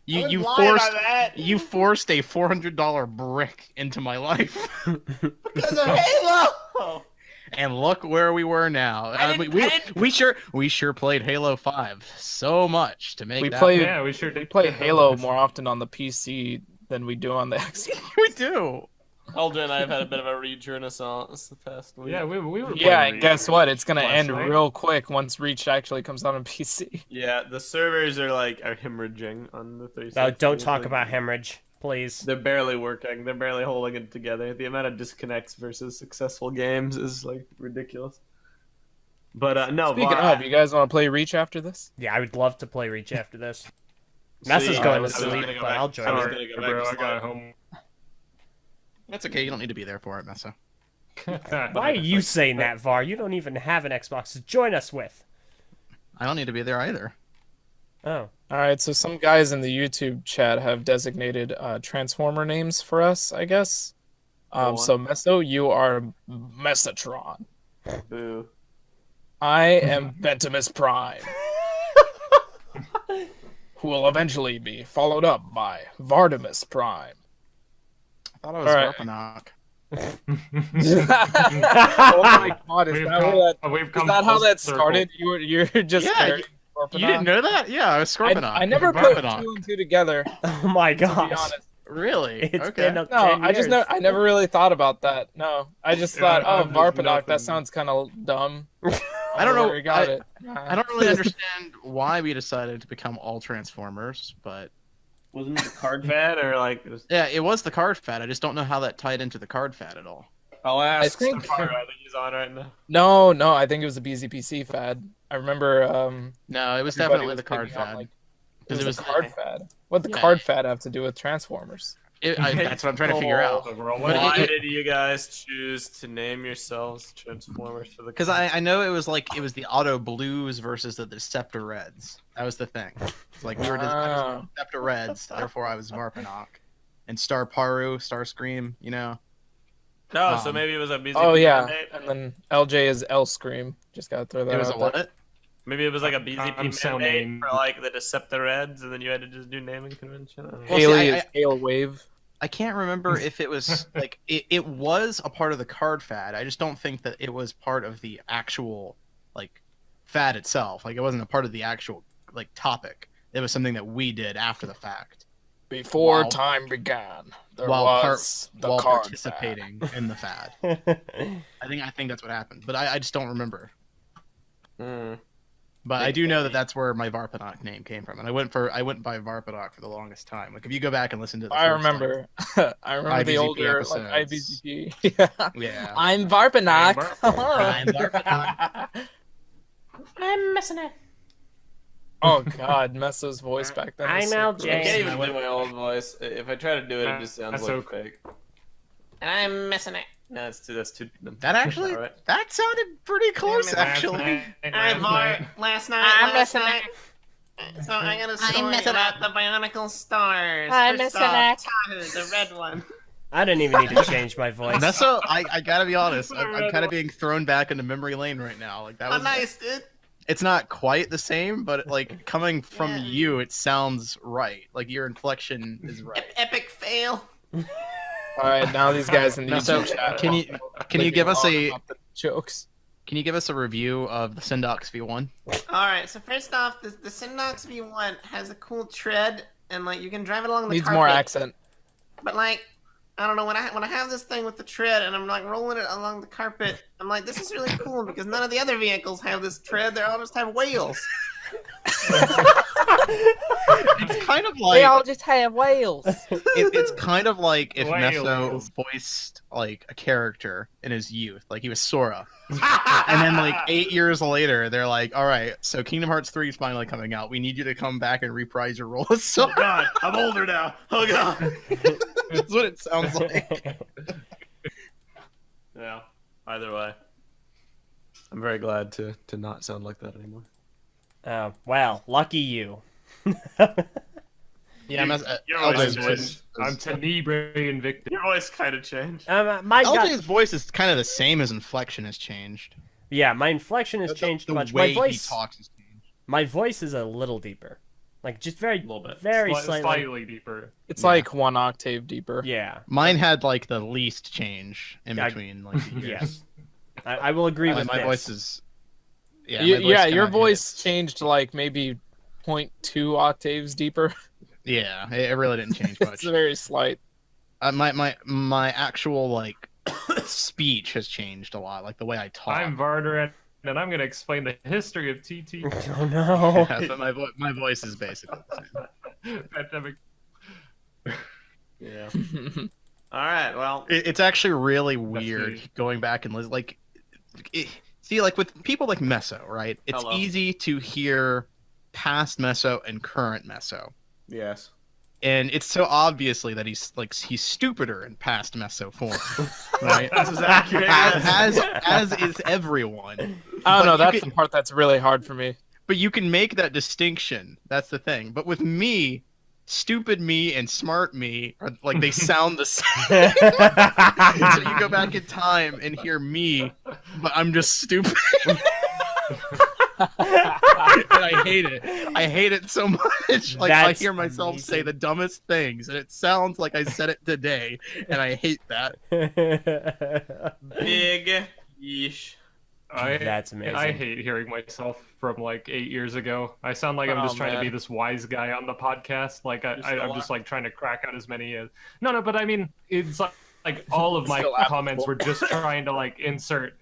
A: I wouldn't
B: You
A: lie
B: forced
A: about that.
B: you forced a $400 brick into my life,
A: Because of Halo.
B: and look where we were now.
A: I didn't-
B: We sure played Halo 5 so much to make
D: We
B: that.
D: play-
E: Yeah, we sure did.
D: We play Halo more often on the PC than we do on the Xbox.
B: We do.
A: Eldrin and I have had a bit of a Reach renaissance the past week.
E: Yeah, we were.
D: Yeah,
E: playing
D: and guess what? It's gonna
E: last
D: end
E: night.
D: real quick once Reach actually comes out on PC.
A: Yeah, the servers are hemorrhaging on the 360.
C: No, don't talk
A: Like,
C: about hemorrhage, please.
A: They're barely working. They're barely holding it together. The amount of disconnects versus successful games is like ridiculous. But no,
D: Speaking
A: Var,
D: of, you guys want to play Reach after this?
C: Yeah, I would love to play Reach after this.
A: See,
C: Meso's
A: I
C: going to
A: was
C: sleep,
A: gonna go
C: but
A: back-
C: I'll join
A: I was
C: you.
A: gonna go
E: Bro,
A: back
E: I
A: to
E: got
A: sleep.
E: home.
B: That's okay. You don't need to be there for it, Meso.
C: Why are you saying that, Var? You don't even have an Xbox to join us with.
B: I don't need to be there either.
C: Oh.
D: All right, so some guys in the YouTube chat have designated Transformer names for us, I guess.
A: on.
D: So Meso, you are Mesotron.
A: Boo.
D: I am Ventimus Prime, who will eventually be followed up by Vardamus Prime.
B: I thought I was
D: Alright.
B: Garpanock.
D: Oh my God, is
E: We've
D: is
E: come
D: that how
E: full
D: that
E: circle.
D: started? You're just
B: Yeah,
D: parroting
B: You didn't know that? Yeah, I was Scorpionock.
D: I never put
B: Garpanock.
D: 2 and 2 together.
C: Oh my
D: To be
C: gosh.
D: honest.
B: Really?
C: It's
B: okay.
C: been 10
D: No, I just
C: years.
D: I never really thought about that. No, I just
E: Yeah,
D: thought,
E: I
D: oh,
E: have
D: Varpanock.
E: nothing.
D: That sounds kind of dumb.
B: I don't know.
D: We got it.
B: I don't really understand why we decided to become all Transformers, but
A: Wasn't it the card fad or like? It was...
B: yeah, it was the card fad. I just don't know how that tied into the card fad at all.
A: I'll ask.
D: think-
A: Stefano, I think he's on right now.
D: No, I think it was the BZPC fad. I remember.
B: No, it was
D: everybody
B: definitely
D: was
B: the card
D: picking up,
B: fad.
D: like,
B: Because
D: it was the card fad. What did the
B: Yeah.
D: card fad have to do with Transformers?
B: That's what I'm trying to figure out.
E: Overall,
B: But
A: Why
B: it-
A: did you guys choose to name yourselves Transformers for the?
B: Because I know it was the Auto Blues versus the Deceptor Reds. That was the thing. It's like we were
D: Ah.
B: Deceptor Reds, therefore I was Varpanock. And Star Paru, Starscream, you know.
A: No, so
B: um,
A: maybe it was a busy.
D: Oh yeah,
A: mandate.
D: and then LJ is L Scream. Just gotta throw that
B: It was a
D: out there.
B: what?
A: Maybe it was like a BZP
E: so
A: mandate
E: named.
A: for like the Deceptoreds, and then you had to just do naming convention. I don't know.
B: Well, see,
D: Haley
B: I-
D: is Hail Wave.
B: I can't remember if it was like it was a part of the card fad. I just don't think that it was part of the actual like fad itself. Like it wasn't a part of the actual like topic. It was something that we did after the fact
D: Before
B: Wow.
D: time began, there
B: while
D: was the
B: while
D: card
B: participating in the fad. I think that's what happened, but I just don't remember.
A: Hmm.
B: But I do know that that's where my Varpanock name came from, and I went by Varpanock for the longest time. Like if you go back and listen to the
D: I
B: first,
D: remember. I remember the
B: IBZP
D: older
B: episodes.
D: IBZP. Yeah.
B: yeah.
D: I'm Varpanock.
B: I'm Varpanock.
F: I'm missing it.
D: Oh God, Meso's voice back then. was
C: I'm
D: so
C: L.J.
A: I
D: gross.
A: can't
C: James.
A: even do my old voice. If I try to do it, it just sounds
E: That's
A: like
E: okay.
A: fake.
F: And I'm missing it.
A: No, that's too. That's too.
B: That actually,
A: All right.
B: that sounded pretty close,
F: Last
B: actually.
F: I bought last night.
C: I'm
F: last
C: missing
F: night. So I got a
C: I'm
F: story
C: missing
F: about the Bionicle stars.
C: I'm
F: First
C: missing
F: off,
C: it.
F: Tahu, the red one.
C: I didn't even need to change my voice.
B: That's so. I gotta be honest. I'm kind of being thrown back into memory lane right now. Like that
F: Oh,
B: was.
F: nice, dude.
B: It's not quite the same, but like coming from
F: Yeah.
B: you, it sounds right. Like your inflection is right.
F: Epic fail.
D: All right, now these guys in the
B: So,
D: YouTube chat.
B: can you give us a
D: jokes?
B: Can you give us a review of the Syndox V1?
F: All right, so first off, the Syndox V1 has a cool tread, and like you can drive it along the
D: Needs
F: carpet.
D: more accent.
F: But like, I don't know, when I have this thing with the tread and I'm like rolling it along the carpet, I'm like, this is really cool because none of the other vehicles have this tread. They all just have wheels.
B: It's kind of like
D: They all just have whales.
B: it's kind of like if Meso
E: Whales.
B: voiced like a character in his youth, like he was Sora, and then like 8 years later, they're like, "All right, so Kingdom Hearts 3 is finally coming out. We need you to come back and reprise your role as Sora."
A: Oh God, I'm older now. Oh God.
B: That's what it sounds like.
A: Yeah. Either way, I'm very glad to not sound like that anymore.
C: Well, lucky you.
B: Yeah,
A: Your
B: LJ's
A: voice
B: voice.
E: I'm Tenebrae Invictus.
A: Your voice kind of changed.
C: My
B: LJ's voice is kind of the same as inflection has changed.
C: yeah, my inflection has changed
B: the
C: much.
B: way
C: My voice,
B: he talks has changed.
C: my voice is a little deeper, like just very,
A: Little bit.
C: very
E: Slightly deeper.
D: It's like 1 octave deeper.
C: Yeah.
B: Mine had like the least change in
C: I-
B: between like the years.
C: Yes. I will agree with
B: my
C: this.
B: voice is. Yeah,
D: Yeah,
B: my voice
D: your
B: kinda
D: voice
B: hits.
D: changed to like maybe 0.2 octaves deeper.
B: Yeah, it really didn't change much.
D: It's very slight.
B: My actual like speech has changed a lot, like the way I talk.
E: I'm Varder, and I'm going to explain the history of TT.
C: Oh no.
B: Yeah, but my voice is basically the same.
E: Pandemic.
A: Yeah. All right. Well,
B: It's actually really
E: That's
B: weird
E: me.
B: going back and like, see, like with people like Meso, right? It's
A: Hello.
B: easy to hear past Meso and current Meso,
A: yes.
B: and it's so obviously that he's stupider in past Meso form, right?
A: This is accurate.
B: as is everyone.
D: I don't
B: But
D: know.
B: you
D: That's
B: could-
D: the part that's really hard for me.
B: But you can make that distinction. That's the thing. But with me, stupid me and smart me are like they sound the same. So you go back in time and hear me, but I'm just stupid. And I hate it. I hate it so much. Like I
C: That's
B: hear myself say
C: amazing.
B: the dumbest things, and it sounds like I said it today, and I hate that.
A: Big yeesh.
C: That's amazing.
E: I hate hearing myself from like 8 years ago. I sound like I'm
A: Oh,
E: just trying to be
A: man.
E: this wise guy on the podcast. Like
A: You're still
E: I'm just
A: on.
E: like trying to crack out as many as. No, but I mean, it's like all of my
D: Still
E: comments
D: applicable.
E: were just trying to like insert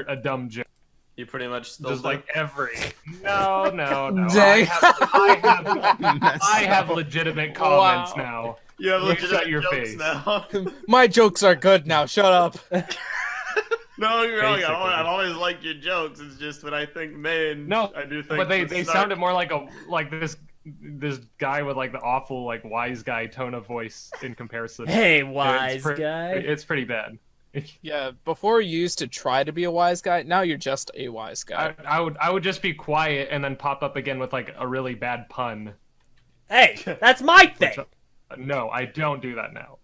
E: a dumb joke.
A: You pretty much still
E: Just
A: do.
E: like every. No.
D: Dang.
E: I have legitimate comments
D: Wow.
E: now.
A: You have
E: You
A: legitimate
E: shut your
A: jokes
E: face.
A: now.
D: My jokes are good now. Shut up.
A: No, you're wrong.
E: Basically.
A: I've always liked your jokes. It's just when I think main.
E: No,
A: I do think.
E: But they
A: the
E: sounded more like this guy with like the awful like wise guy tone of voice in comparison.
C: Hey,
E: It's
C: wise
E: pre-
C: guy.
E: It's pretty bad.
D: Yeah, before you used to try to be a wise guy. Now you're just a wise guy.
E: I would just be quiet and then pop up again with like a really bad pun.
C: Hey, that's my thing.
E: No, I don't do that now.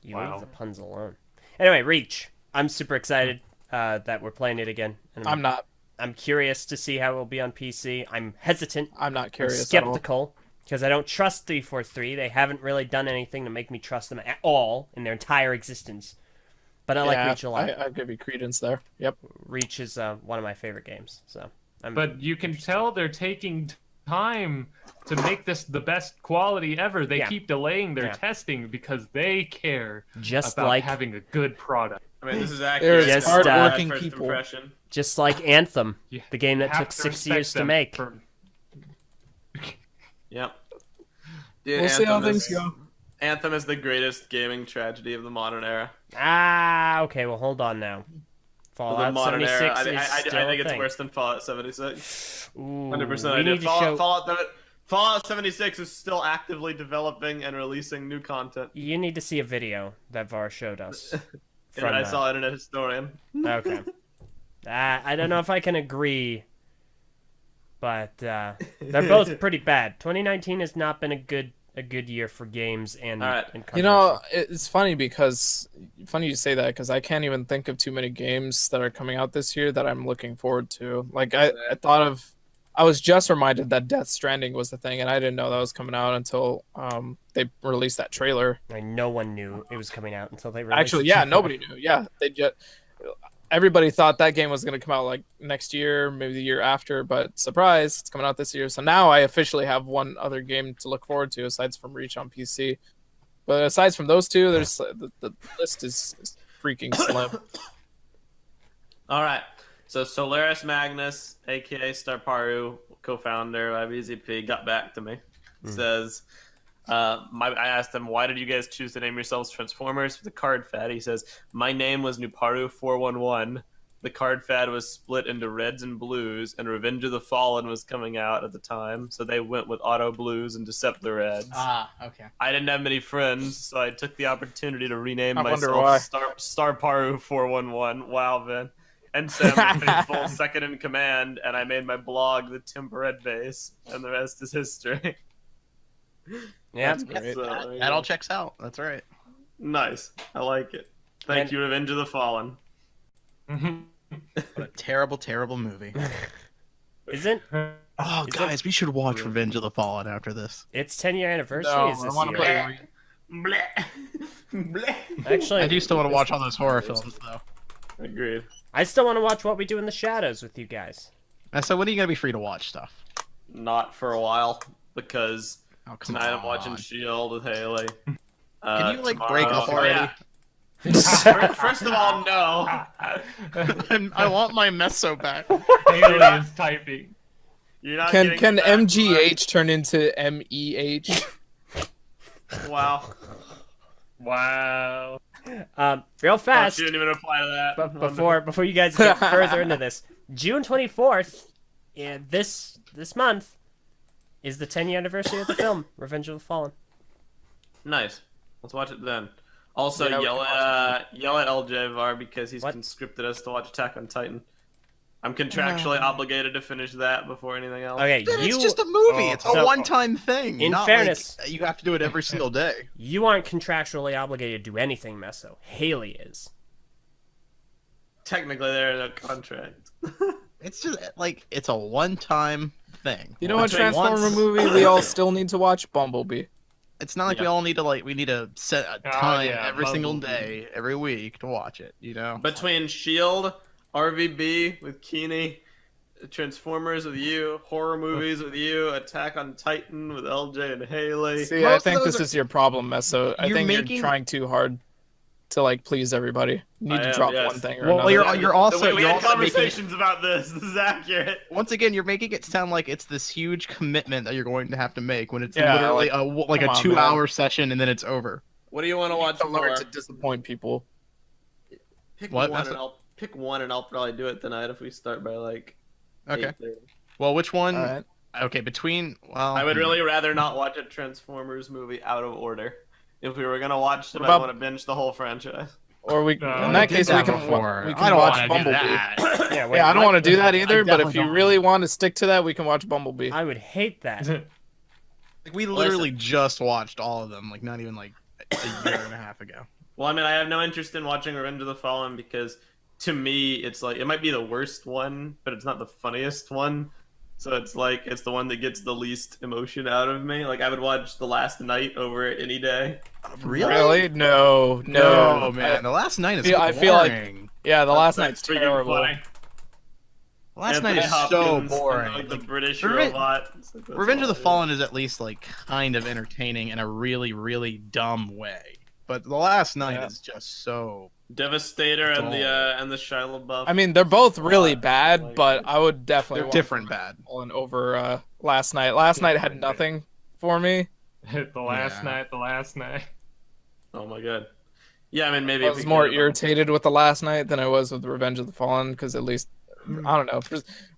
C: You
E: Wow.
C: leave the puns alone. Anyway, Reach. I'm super excited that we're playing it again. And
D: I'm not.
C: I'm curious to see how it will be on PC. I'm hesitant.
D: I'm not
C: I'm
D: curious at all.
C: skeptical because I don't trust 343. They haven't really done anything to make me trust them at all in their entire existence. But I like
D: Yeah,
C: Reach a lot.
D: I give you credence there. Yep.
C: Reach is one of my favorite games. So I'm
E: But you can tell they're taking time to make this the best quality ever. They
C: Yeah.
E: keep delaying their
C: Yeah.
E: testing because they care
C: just
E: about
C: like
E: having a good product.
A: I mean, this is
D: There's
A: accurate.
C: Just,
D: hardworking
A: First
D: people.
A: impression.
C: just like Anthem,
E: You
C: the game that
E: have
C: took
E: to
C: 6
E: respect
C: years to
E: them
C: make.
E: for-
A: Yep. Dude,
D: We'll see how
A: Anthem
D: things
A: is-
D: go.
A: Anthem is the greatest gaming tragedy of the modern era.
C: Okay, well hold on now.
A: Of the
C: Fallout
A: modern
C: 76
A: era.
C: is
A: I
C: still
A: think
C: a
A: it's
C: thing.
A: worse than Fallout 76.
C: Ooh,
A: 100%.
C: we
A: I do.
C: need to show.
A: Fallout 76 is still actively developing and releasing new content.
C: You need to see a video that Var showed us.
A: And I saw Internet Historian.
C: Okay. I don't know if I can agree, but they're both pretty bad. 2019 has not been a good year for games and,
A: All right.
C: and
D: You know,
C: controversy.
D: it's funny because you say that because I can't even think of too many games that are coming out this year that I'm looking forward to. Like I was just reminded that Death Stranding was the thing, and I didn't know that was coming out until they released that trailer.
C: Like, no one knew it was coming out until they released
D: Actually,
C: it.
D: yeah, nobody knew. Yeah, everybody thought that game was going to come out like next year, maybe the year after, but surprise, it's coming out this year. So now I officially have one other game to look forward to aside from Reach on PC. But aside from those two, there's the list is freaking slim.
A: All right. So Solaris Magnus, aka Starparu, co-founder of EZP, got back to me. Says, I asked him, why did you guys choose to name yourselves Transformers for the card fad? He says, my name was Nuparu 411. The card fad was split into reds and blues, and Revenge of the Fallen was coming out at the time, so they went with Auto Blues and Deceptor Reds.
B: Ah, okay.
A: I didn't have many friends, so I took the opportunity to rename
D: wonder why.
A: myself Starparu 411. Wow, man. And Sam, the faithful second in command, and I made my blog the Timber Red Base, and the rest is history.
C: Yeah.
D: That's great.
A: So,
B: That all checks out. That's right.
A: Nice. I like it. Thank you, Revenge of the Fallen.
B: What a terrible, terrible movie.
C: Isn't
B: Oh, guys, we should watch Revenge of the Fallen after this.
C: its 10-year anniversary
D: No,
C: is
D: I
C: this
D: want to
C: year?
D: play.
A: Bleh. Bleh.
C: Actually,
B: I do still want to watch all those horror films, though.
A: Agreed.
C: I still want to watch What We Do in the Shadows with you guys.
B: So when are you going to be free to watch stuff?
A: Not for a while, because
B: Oh, come
A: tonight
B: on.
A: I'm watching S.H.I.E.L.D. with Haley.
B: Can you, like,
A: Tomorrow-
B: break up already?
A: Yeah. First of all, no.
B: I want my Meso back.
E: Haley is typing.
A: You're not
D: Can
A: getting back,
D: MGH turn into MEH?
A: Wow.
E: Wow.
C: Real
A: Oh,
C: fast,
A: she didn't even apply to that.
C: but before you guys get further into this, June 24th, this month, is the 10-year anniversary of the film Revenge of the Fallen.
A: Nice. Let's watch it then. Also,
D: Yeah, we
A: yell at Eljay Var because he's
C: What?
A: conscripted us to watch Attack on Titan. I'm contractually obligated to finish that before anything else.
C: Okay,
B: Then
C: you
B: it's just a movie. It's a
C: so-
B: one-time thing.
C: In
B: not
C: fairness-
B: like you have to do it every single day.
C: you aren't contractually obligated to do anything, Meso. Haley is.
A: Technically, they're in a contract.
B: It's just like it's a one-time thing.
D: You know what
B: Once-
D: Transformer movie we all still need to watch? Bumblebee.
B: It's not like we
A: Yeah.
B: all need to we need to set a
E: Oh,
B: time
E: yeah,
B: every single
E: Bumblebee.
B: day, every week to watch it. You know.
A: Between S.H.I.E.L.D., RVB with Keeney, Transformers with you, horror movies with you, Attack on Titan with LJ and Haley.
D: See,
B: Most
D: I
B: of
D: think
B: those
D: this
B: are-
D: is your problem, Meso. I
B: You're
D: think
B: making-
D: you're trying too hard to like please everybody. You need
A: I
D: to
A: am,
D: drop
A: yes.
D: one thing or
B: Well,
D: another.
B: you're also
A: we
B: you're
A: had
B: also making
A: conversations about this. This is accurate.
B: once again you're making it sound like it's this huge commitment that you're going to have to make when it's
D: Yeah,
B: literally
D: like,
B: a
D: come on,
B: 2-hour session and then it's over.
A: What do you want to watch
D: to learn
A: more?
D: to disappoint people.
A: Pick
B: What?
A: one, and I'll pick one, and I'll probably do it tonight if we start by like.
B: Okay.
A: 8:30.
B: Well, which one?
D: All right.
B: Okay, between well,
A: I would really rather not watch a Transformers movie out of order. If we were gonna watch them,
D: What
A: I
D: about-
A: want to binge the whole franchise.
D: Or we,
E: No,
D: in that
B: did
D: case, we
B: that
D: can
B: before.
D: we
B: I
D: can
B: don't
D: watch
B: wanna do
D: Bumblebee.
B: that.
C: Yeah, wait,
D: Yeah, I don't
C: what?
D: want to do that either. But if
B: definitely
D: you
B: don't.
D: really want to stick to that, we can watch Bumblebee.
C: I would hate that.
B: Like, we literally just watched all of them, like not even like a year and a half ago.
A: Well, I mean, I have no interest in watching Revenge of the Fallen because, to me, it's like it might be the worst one, but it's not the funniest one. So it's like it's the one that gets the least emotion out of me. Like I would watch The Last Night over it any day.
D: Really? No,
B: No, man. The last night is
D: I feel like-
B: boring.
D: Yeah, the last
A: That's
D: night's
A: freaking
D: terrible.
A: funny.
B: The last night
A: Anthony
B: is so
A: Hopkins,
B: boring.
A: Like the British
B: Reven-
A: robot. It's like, that's
B: Revenge of
A: all
B: the
A: it
B: Fallen is at least like kind of entertaining in a really, really dumb way. But the last night
D: Yeah.
B: is just so.
A: is. Devastator and the
B: Dull.
A: Shia LaBeouf.
D: I mean, they're both really
A: Like,
D: bad, but I would definitely
B: They're
D: want
B: different bad.
D: Fallen over last night. Last night had nothing for me.
E: the last
B: Yeah.
E: night, the last night.
A: Oh my god. Yeah, I mean maybe
D: I
A: if
D: was
A: we
D: more
A: could-
D: irritated with the last night than I was with Revenge of the Fallen because at least I don't know.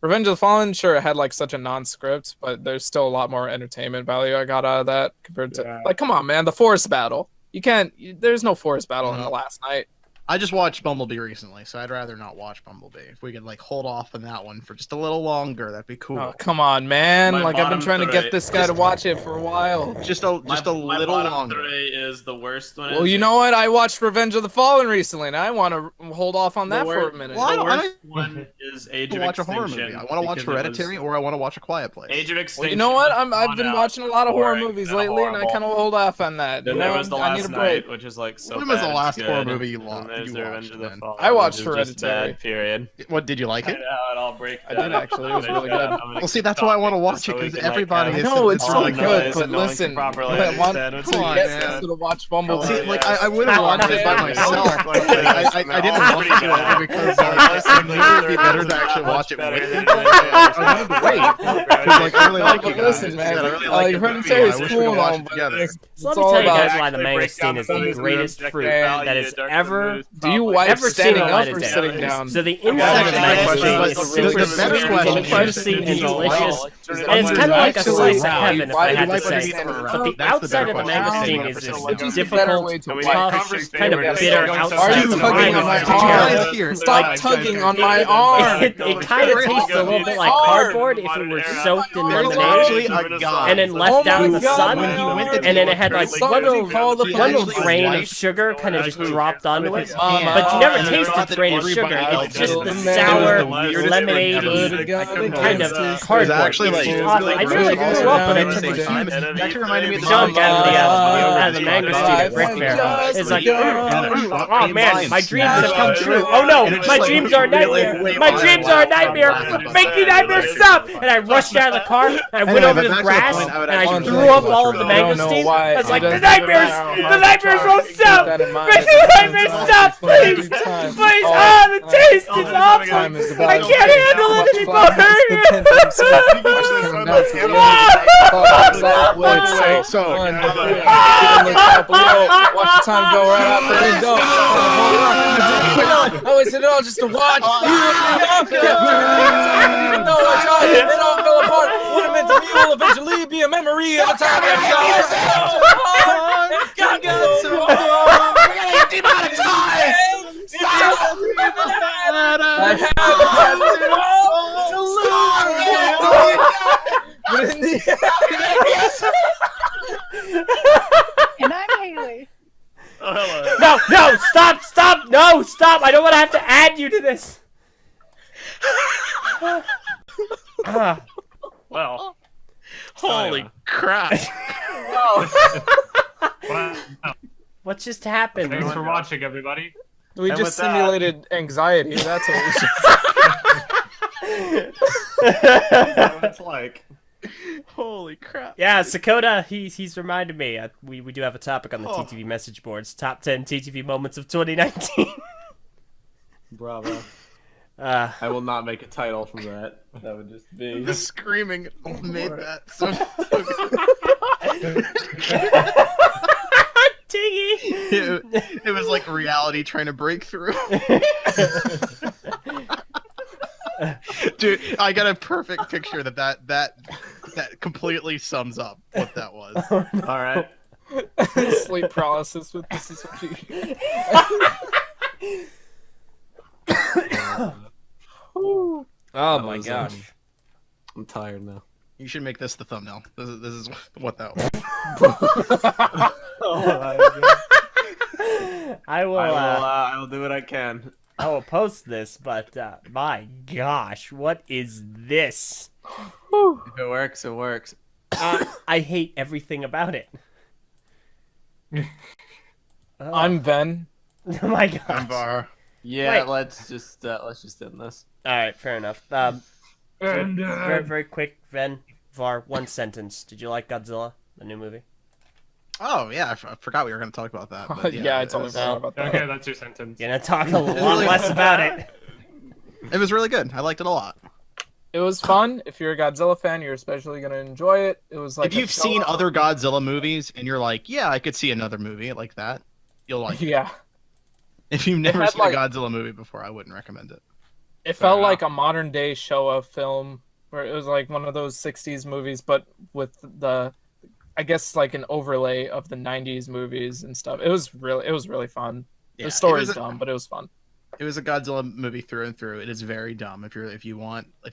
D: Revenge of the Fallen, sure, it had like such a non-script, but there's still a lot more entertainment value I got out of that compared to
E: Yeah.
D: like, come on, man, the forest battle. You can't. There's no forest battle in the last night.
B: I just watched Bumblebee recently, so I'd rather not watch Bumblebee. If we could like hold off on that one for just a little longer, that'd be cool.
D: Oh, come on, man!
A: My
D: Like I've been
A: bottom
D: trying to
A: three.
D: get this guy to watch it for a while.
B: Just a
A: My
B: little
A: bottom
B: longer.
A: 3 is the worst one.
D: Well, you know what? I watched Revenge of the Fallen recently, and I want to hold off on
A: The
D: that for a
A: worst-
D: minute.
B: Well, I
A: The
B: don't- I
A: worst one is is Age
B: to
A: of
B: watch a horror
A: Extinction.
B: movie. I want to watch
A: because it was-
B: Hereditary, or I want to watch A Quiet Place.
A: Age of Extinction.
D: Well, you know what?
A: was
D: I've been
A: drawn
D: watching a
A: out,
D: lot of horror
A: boring,
D: movies
A: and
D: lately, and I
A: horrible.
D: kind of hold off on that.
A: Then
D: You
A: there
D: know,
A: was The
D: I need
A: Last
D: a break.
A: Night, which is like so
B: When was the
A: bad,
B: last
A: it's
B: horror
A: good.
B: movie
A: And there's
B: you
A: The Revenge
B: watched,
A: of the
B: man?
A: Fallen,
D: I watched
A: which is just
D: Hereditary.
A: bad, period.
B: What did you like
A: I
B: it?
A: know, and I'll break
D: I
A: that.
D: did actually. It was really good.
B: Well, see, that's why I want to watch it, because everybody
D: I
B: is
D: know, it's
B: really
D: so good, but
A: no one can
D: listen,
A: properly
D: I want-
A: understand what's
B: Come on,
A: being
B: man.
A: said.
D: To watch Bumblebee.
B: See,
A: Oh,
B: like
A: yes.
B: I would have watched it by
A: Yeah.
B: myself.
A: Yeah.
B: Like, I didn't want to do it because I knew it would be better to actually watch it with you. I wanted to wait because like I really like you
D: But
B: guys.
D: listen, man,
B: I really
D: like
B: your movie.
D: Hereditary
B: I
D: is
B: wish we
D: cool
B: could
D: and
B: watch
D: all,
B: it
D: but
B: together.
D: it's
C: So let
D: all
C: me tell you
D: about-
C: guys why the mangosteen is the greatest fruit that has ever.
D: Do you wipe
C: Ever seen
D: standing
C: the
D: up
C: light
D: or
C: of day.
D: sitting down?
C: So the
B: That's
C: inside of the
B: my question,
C: mangosteen
B: but
C: is
B: the
C: super
B: better
C: sweet
B: question
C: and
B: is,
C: juicy
B: do
C: and
B: you
C: delicious.
B: like-
C: And it's kind of like a
D: Actually,
C: slice of
D: wow.
C: heaven, if
D: Why
C: I
D: do
C: had
D: you
C: to
D: like
C: say.
D: standing
C: But
D: up?
C: the
B: That's the
C: outside
B: better
C: of the
B: question.
C: mangosteen is this
D: Which is the better way
C: difficult,
D: to
C: tough,
D: wipe?
C: kind of
D: Yes.
C: bitter
D: Are
C: outside.
D: you
C: of the
D: tugging
C: rind
D: on my
C: is
D: arm?
C: terrible.
B: Here,
D: Stop tugging on my arm.
C: It kind of tastes a little bit like cardboard if it were soaked in
B: There's
C: lemonade
B: actually a guy
C: and then left out in the sun.
B: when he went to
C: And then it had like one little
B: he actually
C: grain of
B: wiped
C: sugar kind of just dropped onto it.
D: Mama.
C: But you never
B: And I
C: tasted
B: thought
C: the
B: that
C: grain of
B: everybody
C: sugar.
B: else
C: It's just
B: did.
C: the
B: It was
C: sour,
B: the weirdest
C: lemonade
B: thing ever.
C: kind of
B: It
C: cardboard.
B: was actually like
C: It's awesome. I nearly threw up when I took
B: It
C: it.
B: actually reminded me of the
C: John got the
D: Mama.
C: out of the mangosteen at BrickFair. It's like,
D: Just
C: oh man, my dreams have come true. Oh no, my dreams are a nightmare. My dreams are a nightmare. Make the nightmare stop! And I rushed out of the car, and I went
B: Anyway,
C: over to
B: but
C: the
B: back to the
C: grass,
B: point, I would
C: and I
B: actually
C: threw
B: like
C: up
B: to
C: all
B: watch
C: of the
B: Hereditary.
D: I don't know
C: mangosteen.
D: why
C: I was
D: it
C: like, the
D: doesn't
C: nightmares won't
D: Keep
C: stop!
D: that in mind.
C: Make the nightmares stop, please! Please! Ah, the taste is awful!
D: Time is
C: I can't handle it anymore!
B: So,
D: Watch the time go right out the window. I wasted it all just to watch. No, I tried. It all fell apart. What it meant to me will eventually be a memory of a time I got so hard. We're gonna get demonetized.
G: And I'm Haley.
A: Oh, hello.
C: No, stop! I don't want to have to add you to this. Ah.
A: Well,
B: holy crap!
E: Wow.
C: What just happened?
E: Thanks for watching, everybody.
D: We
A: And
D: just
A: with that-
D: simulated anxiety. That's what we should.
A: what it's like.
B: Holy crap!
C: Yeah, Sakota, he's reminded me. We do have a topic on the TTV message boards. Top 10 TTV moments of 2019.
A: Bravo.
C: Uh,
A: I will not make a title from that. That would just be.
B: The screaming made that so
C: Tiggy!
B: it was like reality trying to break through. Dude, I got a perfect picture that completely sums up what that was.
A: All right.
D: Sleep paralysis with this is what you.
C: Oh my gosh.
A: I'm tired now.
B: You should make this the thumbnail. This is what that was.
C: I will
A: I will do what I can.
C: I will post this, but my gosh, what is this?
A: If it works, it works.
C: I hate everything about it.
D: I'm Ben.
C: Oh my gosh.
B: Bar.
A: Yeah,
C: Wait.
A: let's just end this.
C: All right, fair enough. Very, very quick, Ven, Var, one sentence. Did you like Godzilla, the new movie?
B: Oh yeah, I forgot we were going to talk about that. But
D: Yeah, I totally
B: it
D: forgot about that.
E: Okay, that's your sentence.
C: Gonna talk a lot less about it.
B: was really good. I liked it a lot.
D: It was fun. If you're a Godzilla fan, you're especially gonna enjoy it. It was like
B: If you've seen other Godzilla movies and you're like, yeah, I could see another movie like that, you'll like it.
D: Yeah,
B: If you've never
D: had,
B: seen
D: like-
B: a Godzilla movie before, I wouldn't recommend it.
D: it felt like a modern day Showa film where it was like one of those 60s movies, but with the, I guess like an overlay of the 90s movies and stuff. It was really fun.
B: Yeah,
D: The story's
B: it was
D: dumb, but it was fun.
B: It was a Godzilla movie through and through. It is very dumb. If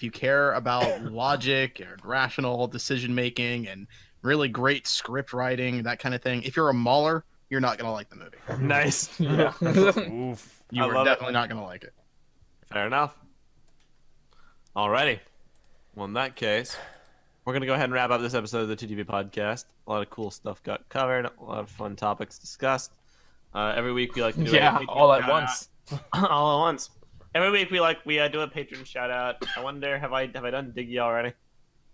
B: you care about logic and rational decision making and really great script writing, that kind of thing. If you're a mauler, you're not gonna like the movie.
A: Nice.
D: Yeah.
C: Oof.
B: You
A: I
B: are
A: love it.
B: definitely not gonna like it.
A: Fair enough. Alrighty. Well, in that case, we're gonna go ahead and wrap up this episode of the TTV Podcast. A lot of cool stuff got covered. A lot of fun topics discussed. Every week we like to do
D: all at once.
A: all at once. Every week we do a patron shout out. I wonder, have I done Diggy already?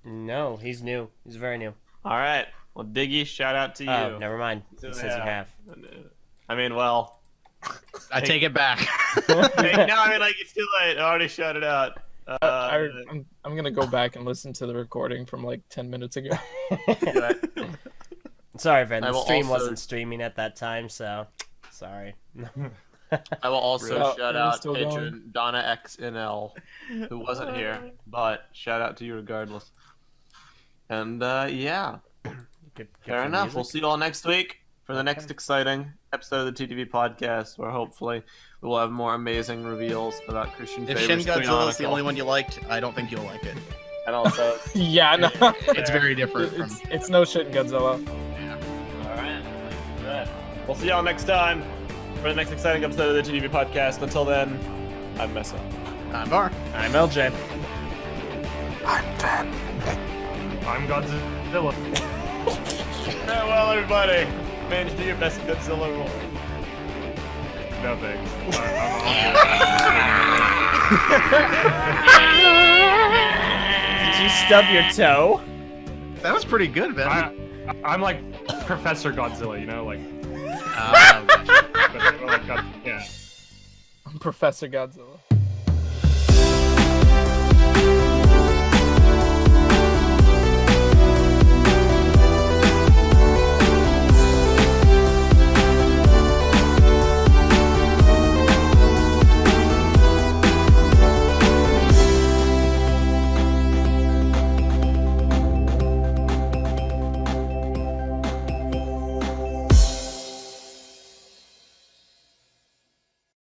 C: No, he's new. He's very new.
A: All right. Well, Diggy, shout out to you.
C: Oh, never mind. He says you have.
A: I mean, well,
B: I take it back.
A: no, I mean, like, it's too late. I already shouted out.
D: I'm gonna go back and listen to the recording from like 10 minutes ago.
C: Sorry, Ben.
A: I
C: The
A: will
C: stream
A: also-
C: wasn't streaming at that time, so sorry.
A: I will also
D: Really?
A: shout
D: Are we
A: out
D: still
A: patron Donna XNL, who wasn't here, but shout out to you regardless. And yeah,
C: Good
A: fair
C: for
A: enough.
C: music.
A: We'll see you all next week for the next exciting episode of the TTV Podcast, where hopefully we will have more amazing reveals about Christian
B: If
A: Faber's
B: Shin Godzilla is the
A: Bionicle.
B: only one you liked, I don't think you'll like it.
A: And also,
D: Yeah, no.
B: It's very different from.
D: It's no shit, Godzilla.
A: all right, we'll see y'all next time for the next exciting episode of the TTV Podcast. Until then, I'm Meso.
B: I'm Bar.
C: I'm Eljay.
E: I'm Godzilla.
A: Farewell, everybody. Manage to do your best Godzilla role.
E: No thanks.
C: Did you stub your toe?
B: That was pretty good, Ben.
E: I'm like Professor Godzilla, you know, like.
B: Uh,
E: But, like yeah.
D: I'm Professor Godzilla.